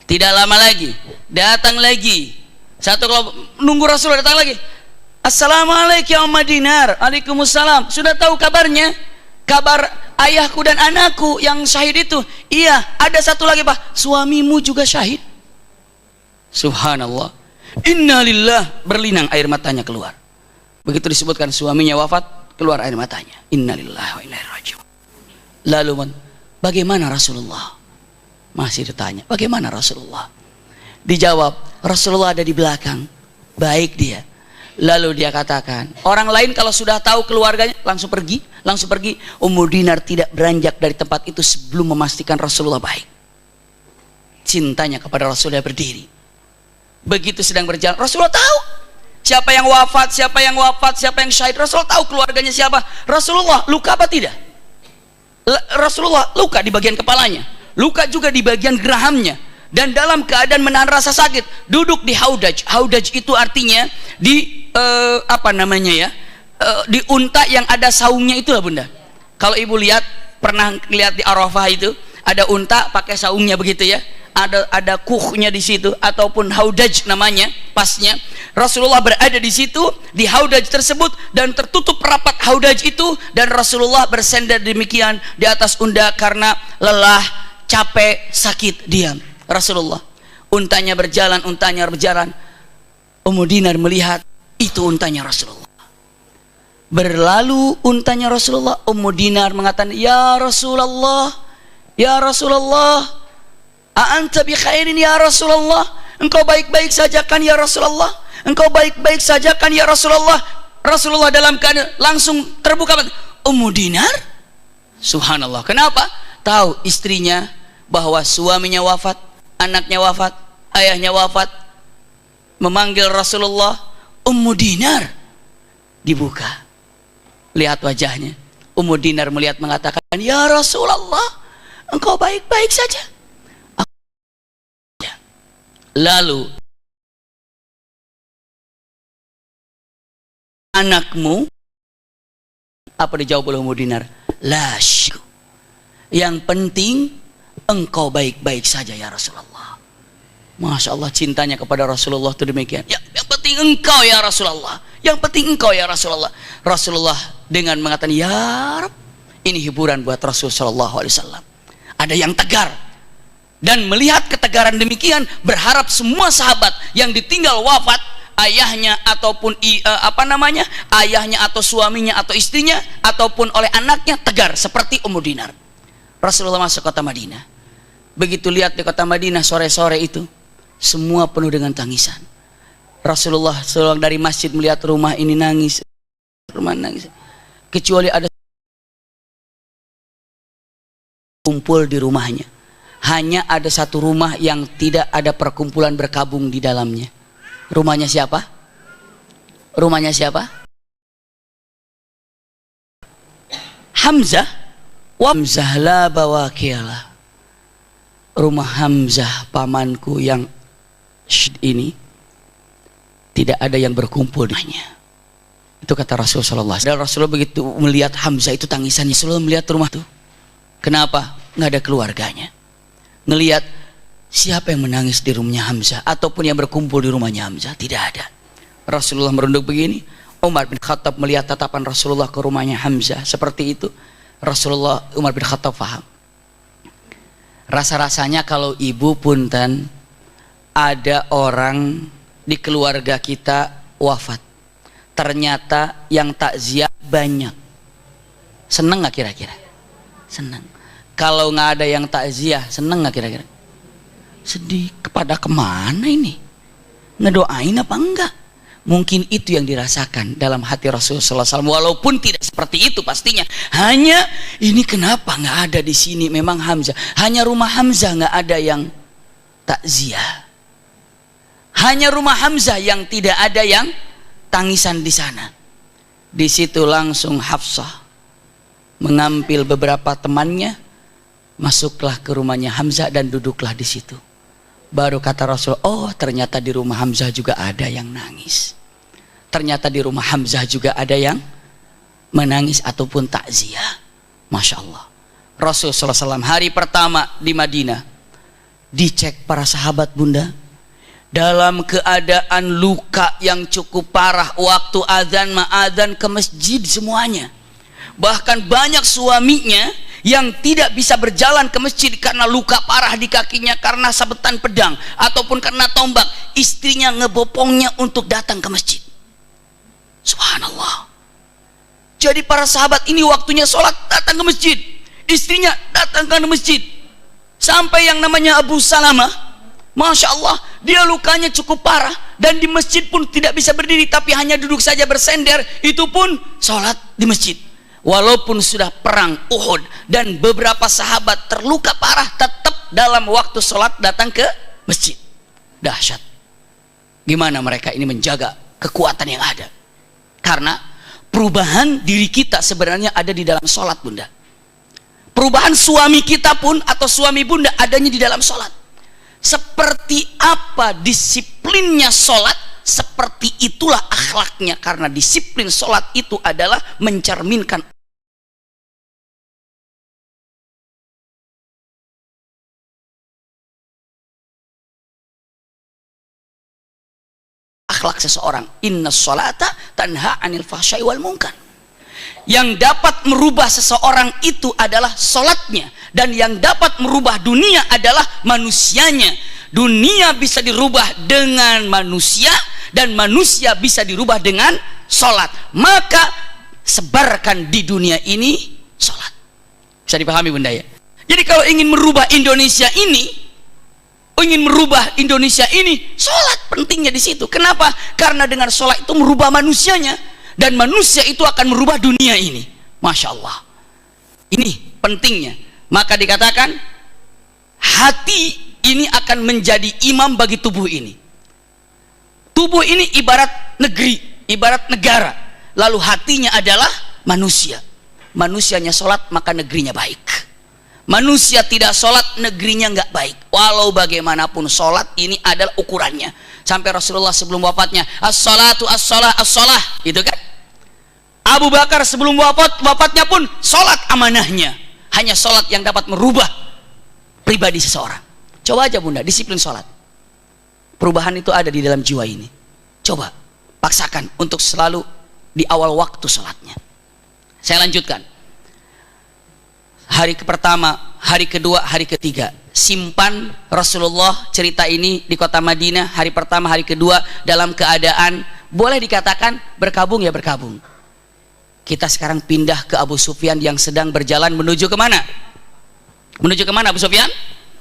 Tidak lama lagi, datang lagi satu kelompok, nunggu Rasulullah datang lagi. Assalamualaikum ya Ummu Dinar. Waalaikumsalam. Sudah tahu kabarnya? Kabar ayahku dan anakku yang syahid itu? Iya, ada satu lagi Pak, suamimu juga syahid. Subhanallah. Innalillah, berlinang air matanya keluar. Begitu disebutkan suaminya wafat, keluar air matanya. Innalillahi wa inna ilaihi raji'un. Lalu bagaimana Rasulullah? Masih ditanya, bagaimana Rasulullah? Dijawab, Rasulullah ada di belakang. Baik dia. Lalu dia katakan, orang lain kalau sudah tahu keluarganya langsung pergi, langsung pergi. Ummu Dinar tidak beranjak dari tempat itu sebelum memastikan Rasulullah baik. Cintanya kepada Rasulullah berdiri. Begitu sedang berjalan, Rasulullah tahu siapa yang wafat, siapa yang wafat, siapa yang syahid. Rasulullah tahu keluarganya siapa. Rasulullah luka apa tidak? Rasulullah luka di bagian kepalanya, luka juga di bagian gerahamnya, dan dalam keadaan menahan rasa sakit duduk di haudaj. Haudaj itu artinya di di unta yang ada saungnya, itulah Bunda. Kalau ibu lihat, pernah lihat di Arafah itu ada unta pakai saungnya begitu ya, ada kuhnya di situ, ataupun haudaj namanya pasnya. Rasulullah berada di situ, di haudaj tersebut, dan tertutup rapat haudaj itu, dan Rasulullah bersandar demikian di atas unta karena lelah, capek, sakit, diam. Rasulullah, untanya berjalan. Ummu Dinar melihat itu untanya Rasulullah. Berlalu untanya Rasulullah, Ummu Dinar mengatakan, ya Rasulullah, ya Rasulullah, a'anta bi khairin ya Rasulullah, engkau baik-baik saja kan ya Rasulullah, engkau baik-baik saja kan ya Rasulullah. Rasulullah dalam keadaan langsung terbuka. Ummu Dinar, subhanallah, kenapa? Tahu istrinya bahwa suaminya wafat, anaknya wafat, ayahnya wafat, memanggil Rasulullah. Ummu Dinar dibuka, lihat wajahnya. Ummu Dinar melihat, mengatakan, ya Rasulullah, engkau baik-baik saja. Lalu anakmu, apa dijawab oleh Ummu Dinar? La syku, yang penting engkau baik-baik saja ya Rasulullah. Masya Allah, cintanya kepada Rasulullah itu demikian. Yang penting engkau ya Rasulullah, yang penting engkau ya Rasulullah. Rasulullah dengan mengatakan, ya Rab, ini hiburan buat Rasulullah SAW. Ada yang tegar, dan melihat ketegaran demikian, berharap semua sahabat yang ditinggal wafat, ayahnya ataupun ayahnya atau suaminya atau istrinya ataupun oleh anaknya, tegar seperti Ummu Dinar. Rasulullah masuk kota Madinah. Begitu lihat di kota Madinah sore-sore itu, semua penuh dengan tangisan. Rasulullah selang dari masjid melihat rumah ini nangis, rumah nangis. Kecuali ada kumpul di rumahnya. Hanya ada satu rumah yang tidak ada perkumpulan berkabung di dalamnya. Rumahnya siapa? Rumahnya siapa? Hamzah. Hamzah la bawakialah. Rumah Hamzah pamanku yang ini tidak ada yang berkumpul dengannya. Itu kata Rasulullah. Dan Rasulullah begitu melihat Hamzah itu tangisannya, Rasulullah melihat rumah itu. Kenapa? Nggak ada keluarganya. Ngelihat siapa yang menangis di rumahnya Hamzah ataupun yang berkumpul di rumahnya Hamzah? Tidak ada. Rasulullah merunduk begini. Umar bin Khattab melihat tatapan Rasulullah ke rumahnya Hamzah seperti itu. Umar bin Khattab faham. Rasa-rasanya kalau ibu punten ada orang di keluarga kita wafat, ternyata yang takziah banyak, seneng nggak kira-kira? Seneng. Kalau nggak ada yang takziah, seneng nggak kira-kira? Sedih. Kepada kemana ini? Ngedoain apa enggak? Mungkin itu yang dirasakan dalam hati Rasulullah SAW, walaupun tidak seperti itu pastinya. Hanya ini kenapa nggak ada di sini? Memang Hamzah, hanya rumah Hamzah nggak ada yang takziah. Hanya rumah Hamzah yang tidak ada yang tangisan di sana. Di situ langsung Hafsah mengambil beberapa temannya, masuklah ke rumahnya Hamzah dan duduklah di situ. Baru kata Rasul, oh ternyata di rumah Hamzah juga ada yang nangis. Ternyata di rumah Hamzah juga ada yang menangis ataupun takziah. Masya Allah. Rasulullah SAW hari pertama di Madinah, dicek para sahabat bunda, dalam keadaan luka yang cukup parah. Waktu azan ma'adzan ke masjid semuanya. Bahkan banyak suaminya yang tidak bisa berjalan ke masjid karena luka parah di kakinya, karena sabetan pedang ataupun karena tombak. Istrinya ngebopongnya untuk datang ke masjid. Subhanallah. Jadi para sahabat ini waktunya sholat datang ke masjid, istrinya datang ke masjid. Sampai yang namanya Abu Salamah, Masya Allah, dia lukanya cukup parah dan di masjid pun tidak bisa berdiri, tapi hanya duduk saja bersender. Itu pun sholat di masjid. Walaupun sudah perang Uhud dan beberapa sahabat terluka parah, tetap dalam waktu sholat datang ke masjid. Dahsyat. Gimana mereka ini menjaga kekuatan yang ada? Karena perubahan diri kita sebenarnya ada di dalam sholat bunda. Perubahan suami kita pun atau suami bunda adanya di dalam sholat. Seperti apa disiplinnya sholat, seperti itulah akhlaknya. Karena disiplin sholat itu adalah mencerminkan akhlak seseorang. Inna sholata tanha anil fahsyai wal munkar. Yang dapat merubah seseorang itu adalah sholatnya, dan yang dapat merubah dunia adalah manusianya. Dunia bisa dirubah dengan manusia, dan manusia bisa dirubah dengan sholat. Maka sebarkan di dunia ini sholat. Bisa dipahami bunda ya? Jadi kalau ingin merubah Indonesia ini, sholat pentingnya di situ. Kenapa? Karena dengan sholat itu merubah manusianya, dan manusia itu akan merubah dunia ini. Masya Allah. Ini pentingnya. Maka dikatakan hati ini akan menjadi imam bagi tubuh ini. Tubuh ini ibarat negeri, ibarat negara. Lalu hatinya adalah manusia. Manusianya sholat maka negerinya baik. Manusia tidak sholat, negerinya nggak baik. Walau bagaimanapun sholat ini adalah ukurannya. Sampai Rasulullah sebelum wafatnya, as-salatu as-salah as-salah, gitu kan? Abu Bakar sebelum wafatnya pun sholat amanahnya. Hanya sholat yang dapat merubah pribadi seseorang. Coba aja bunda, disiplin sholat. Perubahan itu ada di dalam jiwa ini. Coba paksakan untuk selalu di awal waktu sholatnya. Saya lanjutkan. Hari pertama, hari kedua, hari ketiga, simpan Rasulullah cerita ini di kota Madinah. Hari pertama, hari kedua dalam keadaan boleh dikatakan berkabung ya berkabung. Kita sekarang pindah ke Abu Sufyan yang sedang berjalan menuju kemana? Menuju kemana Abu Sufyan?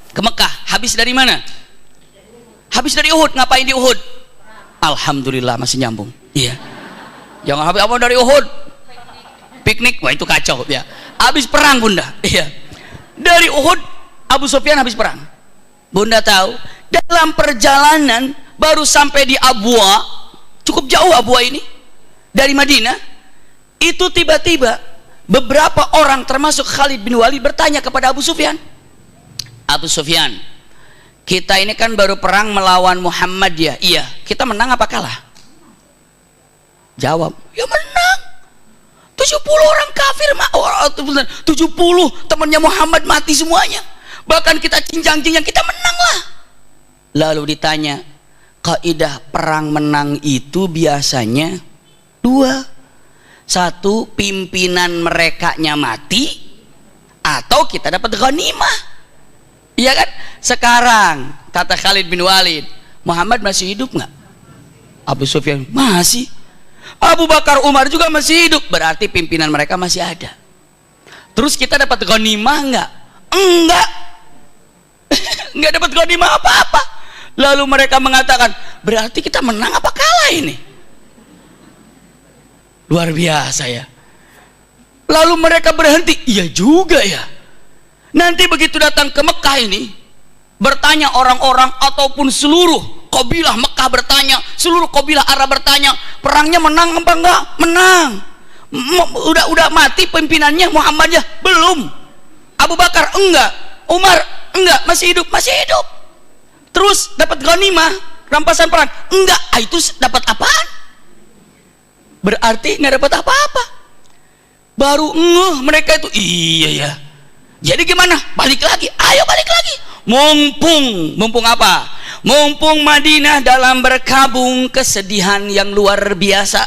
Ke Mekah. Habis dari mana? Habis dari Uhud. Ngapain di Uhud? Alhamdulillah masih nyambung. Iya. Jangan habis apa dari Uhud? Piknik. Wah itu kacau ya. Habis perang bunda. Iya. Dari Uhud Abu Sufyan habis perang. Bunda tahu dalam perjalanan baru sampai di Abwa, cukup jauh Abwa ini dari Madinah. Itu tiba-tiba beberapa orang termasuk Khalid bin Walid bertanya kepada Abu Sufyan, Abu Sufyan, kita ini kan baru perang melawan Muhammad ya. Iya, kita menang apa kalah? Jawab, ya menang. 70 orang kafir, 70 temannya Muhammad mati semuanya. Bahkan kita cincang-cincang, kita menang lah. Lalu ditanya, kaidah perang menang itu biasanya dua. Satu, pimpinan merekanya mati, atau kita dapat ghanimah. Iya kan? Sekarang kata Khalid bin Walid, Muhammad masih hidup nggak? Abu Sufyan, masih. Abu Bakar, Umar juga masih hidup, berarti pimpinan mereka masih ada. Terus kita dapat ghanimah nggak? Enggak. Nggak dapat ghanimah apa-apa. Lalu mereka mengatakan, berarti kita menang apa kalah ini? Luar biasa ya. Lalu mereka berhenti, iya juga ya. Nanti begitu datang ke Mekah ini, bertanya orang-orang ataupun seluruh kabilah Mekah bertanya, seluruh kabilah Arab bertanya, perangnya menang apa enggak? Menang. Udah mati pimpinannya Muhammadnya? Belum. Abu Bakar enggak, Umar enggak, masih hidup, masih hidup. Terus dapat ghanimah, rampasan perang enggak. Itu dapat apaan? Berarti nggak dapat apa-apa. Baru mereka itu, iya ya. Jadi gimana? Balik lagi, ayo balik lagi. Mumpung apa? Mumpung Madinah dalam berkabung kesedihan yang luar biasa,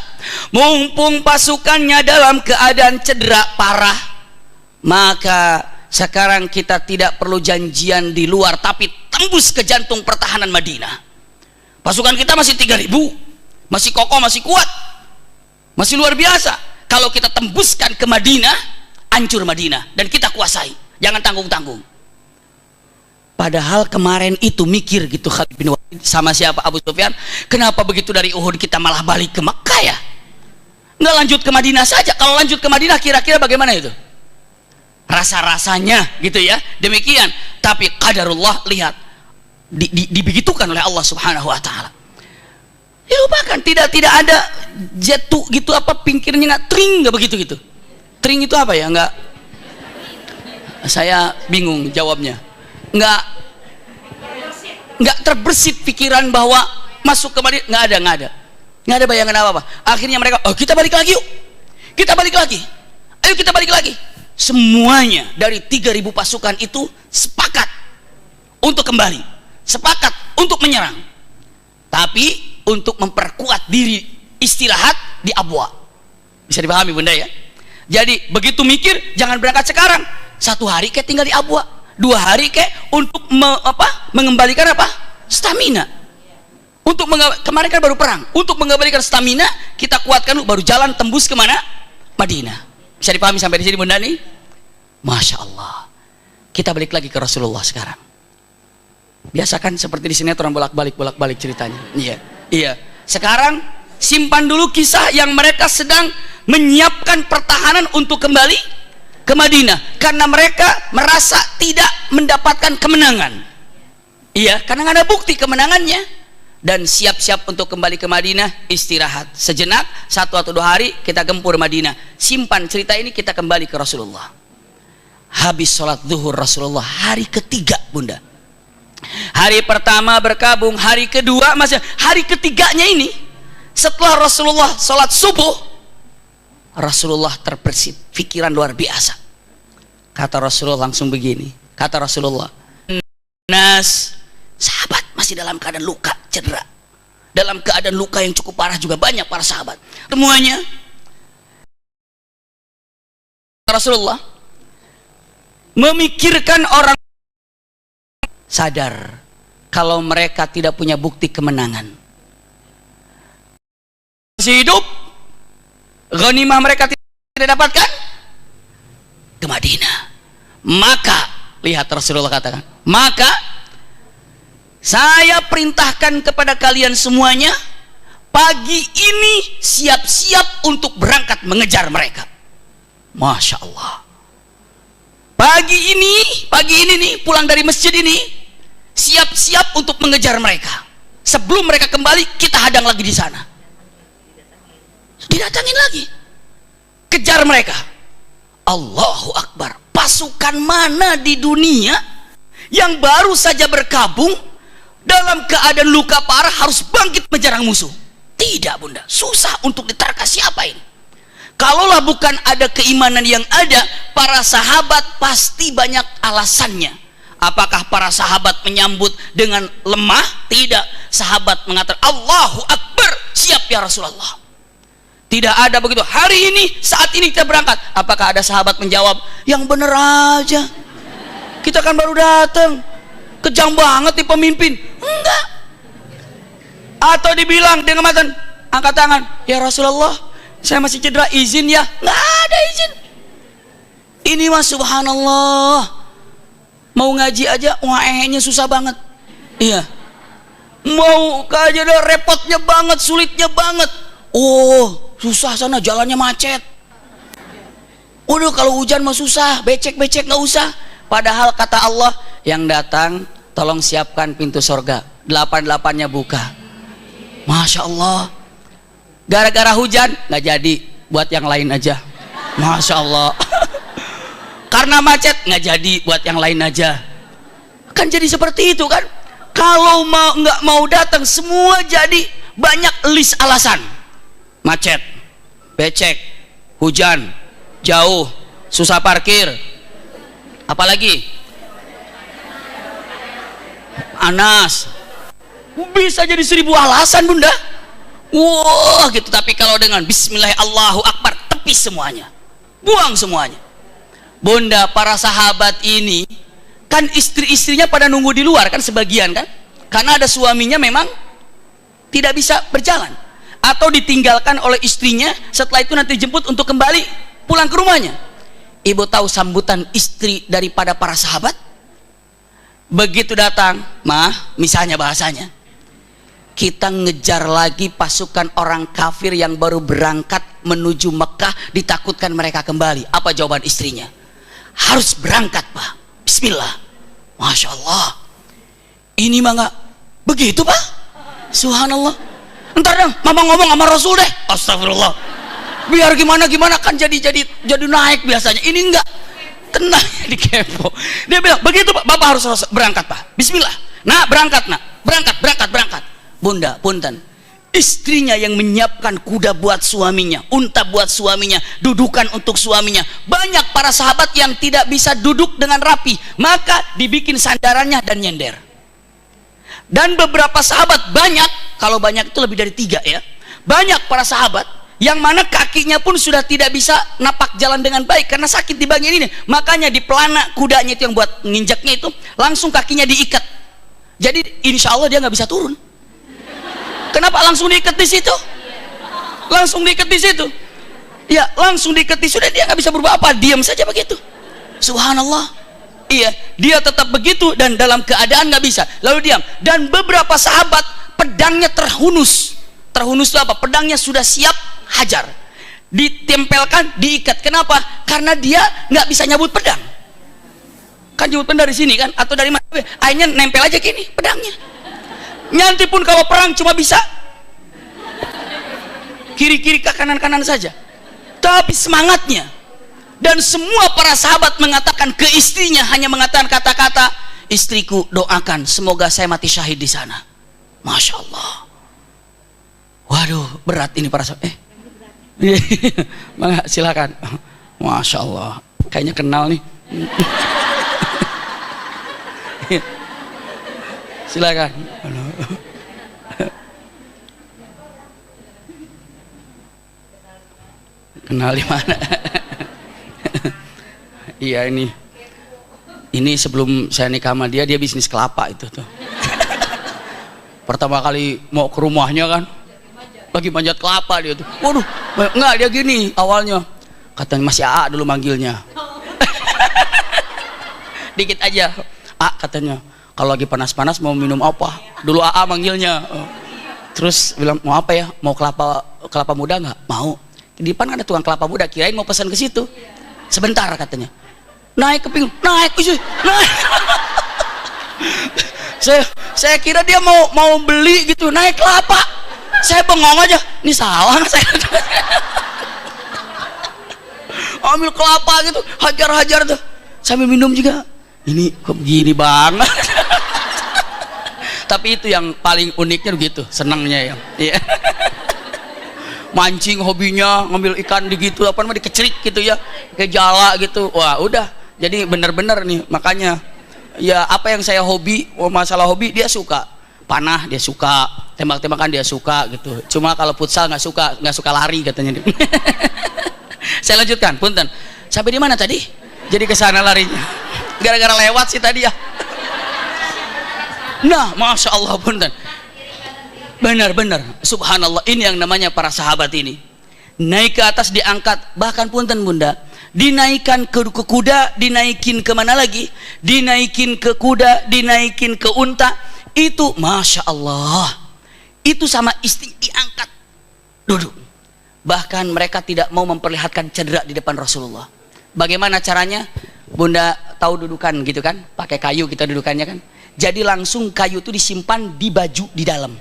mumpung pasukannya dalam keadaan cedera parah, maka sekarang kita tidak perlu janjian di luar, tapi tembus ke jantung pertahanan Madinah. Pasukan kita masih 3.000, masih kokoh, masih kuat, masih luar biasa. Kalau kita tembuskan ke Madinah, hancur Madinah dan kita kuasai. Jangan tanggung-tanggung. Padahal kemarin itu mikir gitu Khalid bin Walid sama siapa, Abu Sufyan, kenapa begitu dari Uhud kita malah balik ke Mekah ya? Nggak lanjut ke Madinah saja. Kalau lanjut ke Madinah kira-kira bagaimana itu? Rasa-rasanya gitu ya. Demikian. Tapi qadarullah, lihat, dibegitukan oleh Allah Subhanahu wa taala. Ya lupakan, tidak ada jatuh gitu apa pinggirnya nggak tring, nggak begitu gitu. Tring itu apa ya? Nggak, saya bingung jawabnya. Nggak terbersit pikiran bahwa masuk ke Madinah, nggak ada bayangan apa-apa. Akhirnya mereka, oh kita balik lagi yuk, kita balik lagi, ayo kita balik lagi. Semuanya dari 3.000 pasukan itu sepakat untuk kembali, sepakat untuk menyerang, tapi untuk memperkuat diri istirahat di Abwa. Bisa dipahami bunda ya? Jadi begitu mikir, jangan berangkat sekarang, 1 hari kayak tinggal di Abwa, 2 hari kayak untuk mengembalikan apa? Stamina. Untuk kemarin kan baru perang, untuk mengembalikan stamina kita kuatkan baru jalan tembus kemana? Madinah. Bisa dipahami sampai di sini bunda nih? Masya Allah. Kita balik lagi ke Rasulullah sekarang. Biasakan seperti di sinetron bolak-balik ceritanya. Iya. Sekarang simpan dulu kisah yang mereka sedang menyiapkan pertahanan untuk kembali ke Madinah karena mereka merasa tidak mendapatkan kemenangan. Iya, karena nggak ada bukti kemenangannya, dan siap-siap untuk kembali ke Madinah, istirahat sejenak 1 atau 2 hari kita gempur Madinah. Simpan cerita ini, kita kembali ke Rasulullah. Habis sholat zuhur Rasulullah hari ketiga bunda. Hari pertama berkabung, hari kedua masih, hari ketiganya ini setelah Rasulullah sholat subuh, Rasulullah terbersit pikiran luar biasa. Kata Rasulullah langsung begini, kata Rasulullah, Nas, sahabat masih dalam keadaan luka, cedera, dalam keadaan luka yang cukup parah juga, banyak para sahabat. Semuanya Rasulullah memikirkan orang sadar kalau mereka tidak punya bukti kemenangan. Masih hidup, ghanimah mereka tidak dapatkan ke Madinah. Maka lihat Rasulullah katakan, maka saya perintahkan kepada kalian semuanya, pagi ini siap-siap untuk berangkat mengejar mereka. Masya Allah. Pagi ini nih, pulang dari masjid ini, siap-siap untuk mengejar mereka. Sebelum mereka kembali, kita hadang lagi di sana. Didatangin lagi, kejar mereka. Allahu Akbar. Pasukan mana di dunia yang baru saja berkabung dalam keadaan luka parah harus bangkit menjarang musuh? Tidak bunda, susah untuk diterka siapa ini. Kalaulah bukan ada keimanan yang ada, para sahabat pasti banyak alasannya. Apakah para sahabat menyambut dengan lemah? Tidak. Sahabat mengatakan Allahu Akbar, siap ya Rasulullah. Tidak ada begitu. Hari ini, saat ini kita berangkat. Apakah ada sahabat menjawab, yang bener aja, kita kan baru datang, kejam banget nih pemimpin? Enggak. Atau dibilang dengan mata, angkat tangan, ya Rasulullah, saya masih cedera, izin ya? Nggak ada izin. Ini mah subhanallah, mau ngaji aja nya susah banget. Iya, mau aja udah repotnya banget, sulitnya banget. Oh, susah sana, jalannya macet. Udah kalau hujan mah susah, becek-becek nggak usah. Padahal kata Allah, yang datang tolong siapkan pintu sorga, 8-8-nya buka. Masya Allah. Gara-gara hujan nggak jadi, buat yang lain aja. Masya Allah. Karena macet nggak jadi, buat yang lain aja. Kan jadi seperti itu kan. Kalau nggak mau datang, semua jadi banyak list alasan. Macet, becek, hujan, jauh, susah parkir, apalagi panas. Bisa jadi 1000 alasan bunda. Wah gitu. Tapi kalau dengan Bismillah Allahu Akbar, tepis semuanya, buang semuanya. Bunda, para sahabat ini kan istri-istrinya pada nunggu di luar kan, sebagian kan, karena ada suaminya memang tidak bisa berjalan atau ditinggalkan oleh istrinya. Setelah itu nanti jemput untuk kembali pulang ke rumahnya. Ibu tahu sambutan istri daripada para sahabat? Begitu datang, mah, misalnya bahasanya, kita ngejar lagi pasukan orang kafir yang baru berangkat menuju Mekah, ditakutkan mereka kembali. Apa jawaban istrinya? Harus berangkat, Pak. Bismillah. Masya Allah. Ini mah nggak begitu, Pak. Subhanallah. Ntar dong, mama ngomong sama Rasul deh. Astagfirullah. Biar gimana kan jadi naik biasanya. Ini enggak, kena di kepo. Dia bilang begitu, Pak. Bapak harus berangkat, Pak. Bismillah. Nah, berangkat, nak. Berangkat. Bunda, punten, istrinya yang menyiapkan kuda buat suaminya, unta buat suaminya, dudukan untuk suaminya. Banyak para sahabat yang tidak bisa duduk dengan rapi, maka dibikin sandarannya dan nyender. Dan beberapa sahabat, banyak, kalau banyak itu lebih dari 3 ya, banyak para sahabat yang mana kakinya pun sudah tidak bisa napak jalan dengan baik karena sakit di bagian ini. Makanya di pelana kudanya itu yang buat nginjaknya itu, langsung kakinya diikat. Jadi insya Allah dia nggak bisa turun. Kenapa langsung diikat di situ? Langsung diikat di situ. Ya, langsung diikat di, sudah dia nggak bisa berubah apa, diam saja begitu. Subhanallah. Iya, dia tetap begitu dan dalam keadaan nggak bisa, lalu diam. Dan beberapa sahabat pedangnya terhunus. Terhunus itu apa? Pedangnya sudah siap hajar, ditempelkan, diikat. Kenapa? Karena dia nggak bisa nyabut pedang. Kan nyabut pedang dari sini kan, atau dari mana? Akhirnya nempel aja gini pedangnya. Nanti pun kalau perang cuma bisa kiri-kiri ke kanan-kanan saja. Tapi semangatnya, dan semua para sahabat mengatakan ke istrinya, hanya mengatakan kata-kata, istriku doakan semoga saya mati syahid di sana. Masya Allah. Waduh, berat ini para sahabat. Mangga, silakan. Masya Allah, kayaknya kenal nih. Silakan. Kenal di mana? Iya, ini sebelum saya nikah sama dia bisnis kelapa itu tuh. Pertama kali mau ke rumahnya kan, lagi manjat kelapa dia tuh. Waduh, enggak, dia gini awalnya, katanya masih AA dulu manggilnya. Dikit aja, A katanya. Kalau lagi panas-panas mau minum apa? Dulu AA manggilnya. Terus bilang mau apa ya? Mau kelapa muda nggak? Mau. Di depan ada tukang kelapa muda. Kirain mau pesan ke situ. Sebentar katanya. Naik ke pinggul. Naik. Saya kira dia mau beli gitu. Naik kelapa. Saya bengong aja. Ini salah saya. Ambil kelapa gitu. Hajar tuh. Sambil minum juga. Ini kok begini banget. Tapi itu yang paling uniknya begitu, senangnya ya. Iya. Mancing hobinya, ngambil ikan di gitu, apa namanya, dikecerik gitu ya, kayak jala gitu. Wah, udah. Jadi bener-bener nih, makanya ya apa yang saya hobi, masalah hobi dia suka, panah dia suka, tembak-tembakan dia suka gitu. Cuma kalau futsal nggak suka lari katanya. Saya lanjutkan, punten. Sampai di mana tadi? Jadi ke sana larinya. Gara-gara lewat sih tadi ya. Nah, masya Allah, punten. Benar-benar, subhanallah, ini yang namanya para sahabat ini. Naik ke atas diangkat, bahkan punten bunda, dinaikkan ke kuda, dinaikin kemana lagi? Dinaikin ke kuda, dinaikin ke unta. Itu masya Allah. Itu sama istri diangkat, duduk. Bahkan mereka tidak mau memperlihatkan cedera di depan Rasulullah. Bagaimana caranya? Bunda tahu dudukan gitu kan? Pakai kayu kita dudukannya kan? Jadi langsung kayu itu disimpan di baju di dalam.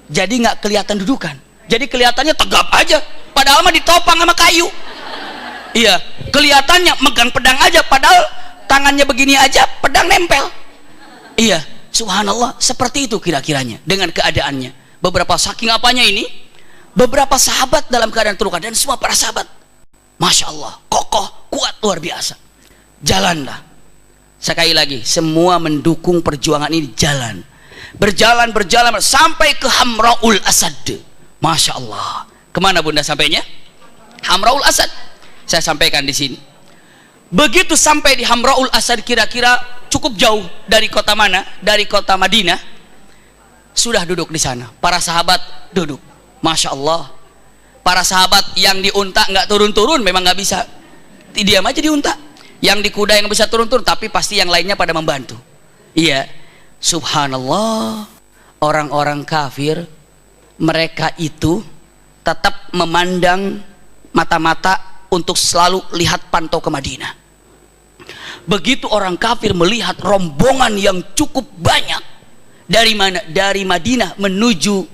Jadi nggak kelihatan dudukan. Jadi kelihatannya tegap aja. Padahal mah ditopang sama kayu. Iya, kelihatannya megang pedang aja. Padahal tangannya begini aja, pedang nempel. Iya, subhanallah, seperti itu kira-kiranya dengan keadaannya. Beberapa saking apanya ini? Beberapa sahabat dalam keadaan terluka dan semua para sahabat, masya Allah, kokoh, kuat, luar biasa. Jalanlah. Sekali lagi, semua mendukung perjuangan ini jalan. Berjalan sampai ke Hamraul Asad. Masya Allah. Kemana bunda sampainya? Hamraul Asad. Saya sampaikan di sini. Begitu sampai di Hamraul Asad, kira-kira cukup jauh dari kota mana? Dari kota Madinah. Sudah duduk di sana. Para sahabat duduk. Masya Allah. Para sahabat yang di unta nggak turun-turun, memang nggak bisa. Diam aja di unta. Yang di kuda yang bisa turun-turun, tapi pasti yang lainnya pada membantu. Iya. Subhanallah, orang-orang kafir, mereka itu tetap memandang mata-mata untuk selalu lihat pantau ke Madinah. Begitu orang kafir melihat rombongan yang cukup banyak, dari mana? Dari Madinah menuju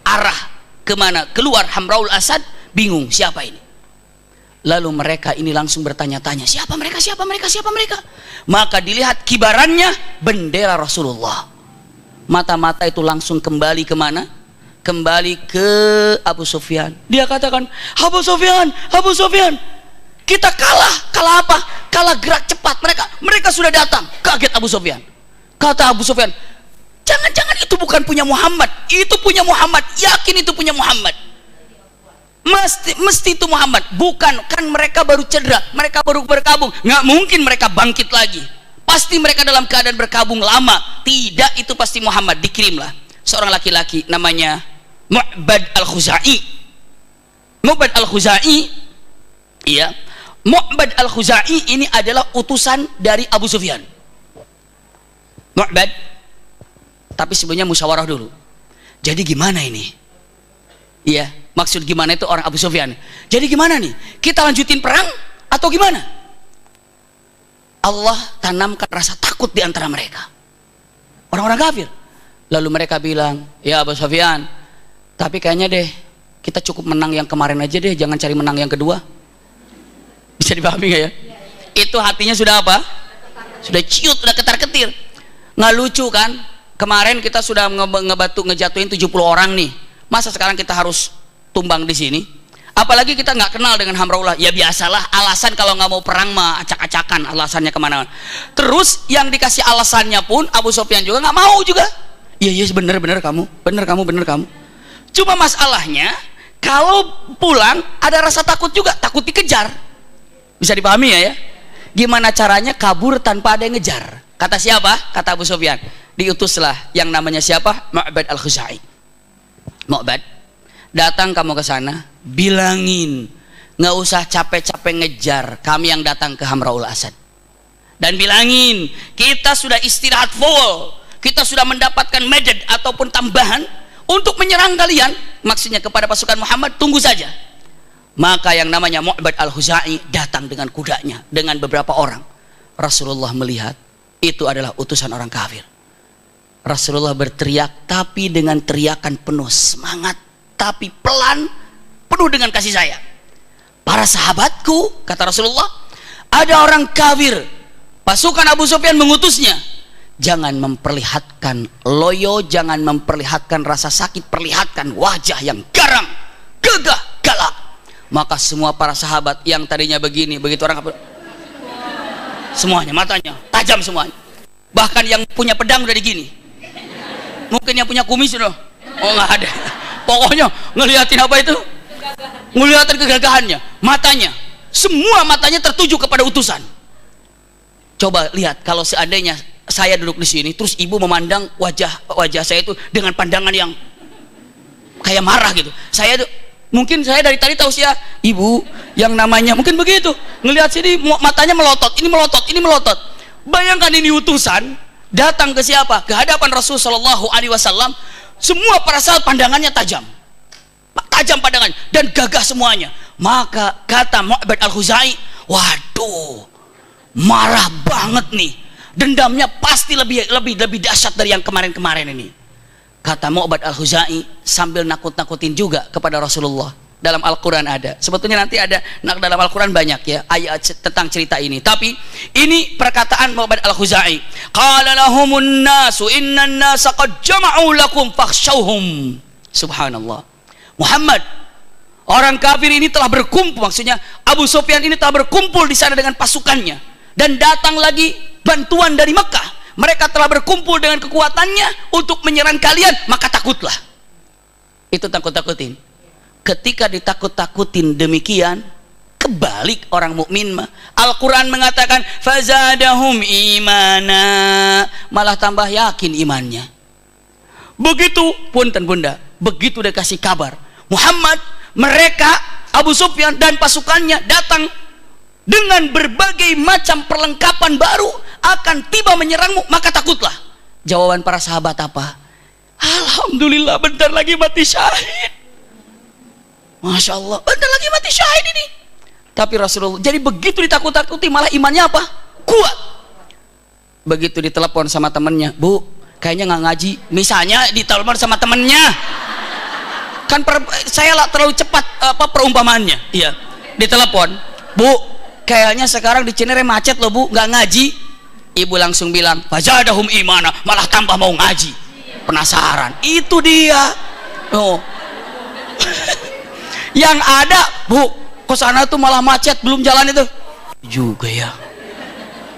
arah kemana? Keluar Hamraul Asad, bingung siapa ini. Lalu mereka ini langsung bertanya-tanya, siapa mereka, siapa mereka, siapa mereka. Maka dilihat kibarannya bendera Rasulullah. Mata-mata itu langsung kembali kemana? Kembali ke Abu Sufyan. Dia katakan, Abu Sufyan, Abu Sufyan, kita kalah. Kalah apa? Kalah gerak cepat. Mereka sudah datang. Kaget Abu Sufyan. Kata Abu Sufyan, jangan-jangan itu bukan punya Muhammad. Itu punya Muhammad. Yakin itu punya Muhammad. Mesti itu Muhammad. Bukan, kan mereka baru cedera, mereka baru berkabung, nggak mungkin mereka bangkit lagi. Pasti mereka dalam keadaan berkabung lama. Tidak, itu pasti Muhammad. Dikirimlah seorang laki-laki namanya Mu'bad al-Khuzai. Mu'bad al-Khuzai, iya, Mu'bad al-Khuzai ini adalah utusan dari Abu Sufyan. Mu'bad, tapi sebenarnya musyawarah dulu. Jadi gimana ini? Iya, maksud gimana itu orang Abu Sufyan. Jadi gimana nih? Kita lanjutin perang atau gimana? Allah tanamkan rasa takut di antara mereka. Orang-orang kafir. Lalu mereka bilang, ya Abu Sufyan, tapi kayaknya deh kita cukup menang yang kemarin aja deh, jangan cari menang yang kedua. Bisa dipahami gak ya? Itu hatinya sudah apa? Sudah ciut, sudah ketar-ketir. Nggak lucu kan? Kemarin kita sudah ngejatuhin 70 orang nih. Masa sekarang kita harus tumbang di sini? Apalagi kita nggak kenal dengan Hamraullah. Ya biasalah, alasan kalau nggak mau perang mah acak-acakan alasannya kemana-mana. Terus yang dikasih alasannya pun Abu Sufyan juga nggak mau juga. Iya bener kamu, bener kamu. Cuma masalahnya kalau pulang ada rasa takut juga, takut dikejar. Bisa dipahami ya? Gimana caranya kabur tanpa ada yang ngejar? Kata siapa? Kata Abu Sufyan. Diutuslah yang namanya siapa? Mu'bad al-Khuzai. Mu'bad, datang kamu ke sana, bilangin, nggak usah capek-capek ngejar kami yang datang ke Hamraul Asad. Dan bilangin, kita sudah istirahat full, kita sudah mendapatkan medad ataupun tambahan untuk menyerang kalian. Maksudnya kepada pasukan Muhammad, tunggu saja. Maka yang namanya Mu'bad al-Khuzai datang dengan kudanya, dengan beberapa orang. Rasulullah melihat, itu adalah utusan orang kafir. Rasulullah berteriak, tapi dengan teriakan penuh semangat, tapi pelan, penuh dengan kasih sayang. Para sahabatku, kata Rasulullah, ada orang kafir, pasukan Abu Sufyan mengutusnya. Jangan memperlihatkan loyo, jangan memperlihatkan rasa sakit, perlihatkan wajah yang garang, gagah, galak. Maka semua para sahabat yang tadinya begini, begitu orang kafir, semuanya matanya tajam semuanya. Bahkan yang punya pedang udah digini. Mungkin yang punya kumis loh. Oh nggak ada. Pokoknya ngeliatin apa itu? Ngeliatin kegagahannya, matanya. Semua matanya tertuju kepada utusan. Coba lihat kalau seandainya saya duduk di sini, terus ibu memandang wajah saya itu dengan pandangan yang kayak marah gitu. Mungkin saya dari tadi tahu sih ya, ibu yang namanya mungkin begitu. Ngelihat sini matanya melotot, ini melotot, ini melotot. Bayangkan ini utusan datang ke siapa? Ke hadapan Rasul Shallallahu Alaihi Wasallam. Semua para sahabat pandangannya tajam pandangannya dan gagah semuanya. Maka kata Mu'bad al-Khuzai, waduh, marah banget nih. Dendamnya pasti lebih dahsyat dari yang kemarin-kemarin ini. Kata Mu'bad al-Khuzai sambil nakut-nakutin juga kepada Rasulullah. Dalam Al-Quran ada. Sebetulnya nanti ada dalam Al-Quran banyak ya ayat tentang cerita ini. Tapi ini perkataan Mu'bad al-Khuzai. Qala lahumun nasu innan nasa qad jama'u lakum fakhshawhum. Subhanallah. Muhammad, orang kafir ini telah berkumpul, maksudnya Abu Sufyan ini telah berkumpul di sana dengan pasukannya, dan datang lagi bantuan dari Mekah. Mereka telah berkumpul dengan kekuatannya untuk menyerang kalian, maka takutlah. Itu takut-takutin. Ketika ditakut-takutin demikian, kebalik orang mukmin mah. Al-Quran mengatakan fazadahum imana, malah tambah yakin imannya. Begitu punten bunda, begitu dikasih kabar Muhammad, mereka Abu Sufyan dan pasukannya datang dengan berbagai macam perlengkapan baru akan tiba menyerangmu, maka takutlah. Jawaban para sahabat apa? Alhamdulillah, bentar lagi mati syahid. Masya Allah, bentar lagi mati syahid ini. Tapi Rasulullah, jadi begitu ditakut-takuti malah imannya apa? Kuat. Begitu ditelepon sama temennya, bu, kayaknya nggak ngaji. Misalnya ditelepon sama temennya, kan saya terlalu cepat perumpamaannya. Iya, ditelepon, bu, kayaknya sekarang di Cinere macet loh bu, nggak ngaji. Ibu langsung bilang fazadahum imana, malah tambah mau ngaji. Penasaran, itu dia. Oh. Yang ada, bu, ke sana tuh malah macet, belum jalan itu juga ya.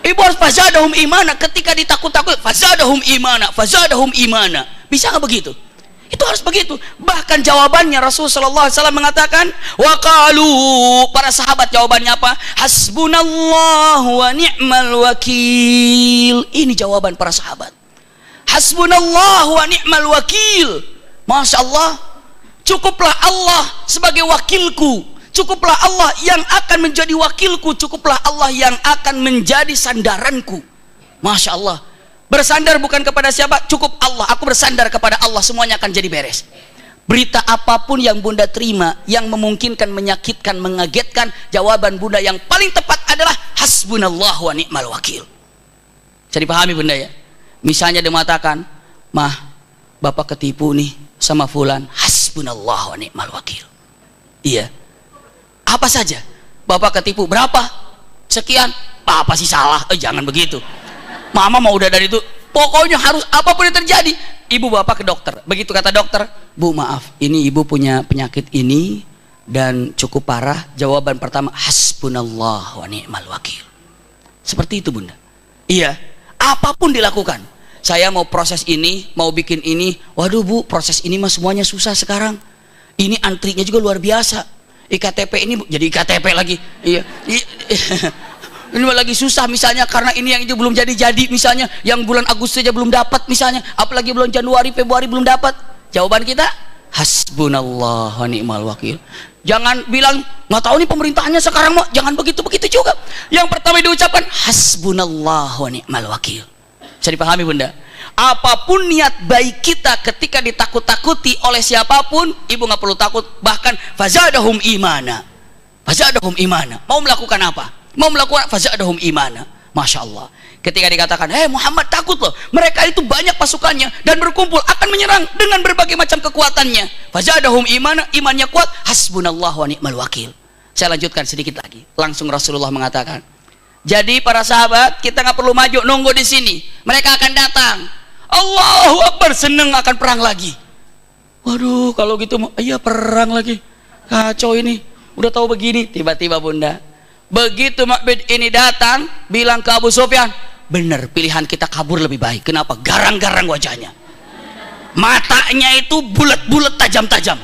Ibu harus fazadahum imana. Ketika ditakut-takut fazadahum imana. Bisa nggak begitu? Itu harus begitu. Bahkan jawabannya Rasulullah sallallahu alaihi wasallam mengatakan, wa qalu, para sahabat jawabannya apa? Hasbunallahu wa ni'mal wakil. Ini jawaban para sahabat. Hasbunallahu wa ni'mal wakil. Masya Allah, cukuplah Allah sebagai wakilku, cukuplah Allah yang akan menjadi wakilku, cukuplah Allah yang akan menjadi sandaranku. Masya Allah, bersandar bukan kepada siapa, cukup Allah. Aku bersandar kepada Allah, semuanya akan jadi beres. Berita apapun yang bunda terima yang memungkinkan, menyakitkan, mengagetkan, jawaban bunda yang paling tepat adalah hasbunallahu wa ni'mal wakil. Jadi pahami bunda ya. Misalnya dia mengatakan, mah, bapak ketipu nih sama fulan, hasbunallahu wa ni'mal wakil. Iya, apa saja bapak ketipu, berapa, sekian, apa sih salah, jangan begitu. Mama mau udah dari itu, pokoknya harus apapun yang terjadi. Ibu bapak ke dokter, begitu kata dokter, bu maaf, ini ibu punya penyakit ini dan cukup parah. Jawaban pertama, hasbunallah wa ni'mal wakil. Seperti itu bunda. Iya, apapun dilakukan. Saya mau proses ini, mau bikin ini, waduh bu, proses ini mah semuanya susah sekarang. Ini antrinya juga luar biasa. IKTP ini jadi IKTP lagi. Iya. Ini lagi susah misalnya karena ini yang itu belum jadi misalnya, yang bulan Agustus saja belum dapat misalnya, apalagi bulan Januari Februari belum dapat. Jawaban kita hasbunallah wa ni'mal wakil. Jangan bilang nggak tahu nih pemerintahannya sekarang mau, jangan begitu juga. Yang pertama diucapkan hasbunallah wa ni'mal wakil. Bisa dipahami bunda? Apapun niat baik kita ketika ditakut-takuti oleh siapapun, ibu nggak perlu takut. Bahkan fazadahum imana, fazadahum imana. Mau melakukan apa? Mau melakukan fazadahum imana. Masya Allah, ketika dikatakan Muhammad takut loh, mereka itu banyak pasukannya dan berkumpul akan menyerang dengan berbagai macam kekuatannya. Fazadahum imana, imannya kuat. Hasbunallah wa ni'mal wakil. Saya lanjutkan sedikit lagi. Langsung Rasulullah mengatakan, jadi para sahabat, kita nggak perlu maju nunggu di sini, mereka akan datang. Allahu Akbar, seneng akan perang lagi. Waduh, kalau gitu iya perang lagi, kacau ini. Udah tahu begini, tiba-tiba bunda, begitu Mu'bad ini datang bilang ke Abu Sufyan, bener pilihan kita kabur lebih baik. Kenapa? Garang-garang wajahnya, matanya itu bulat-bulat, tajam-tajam.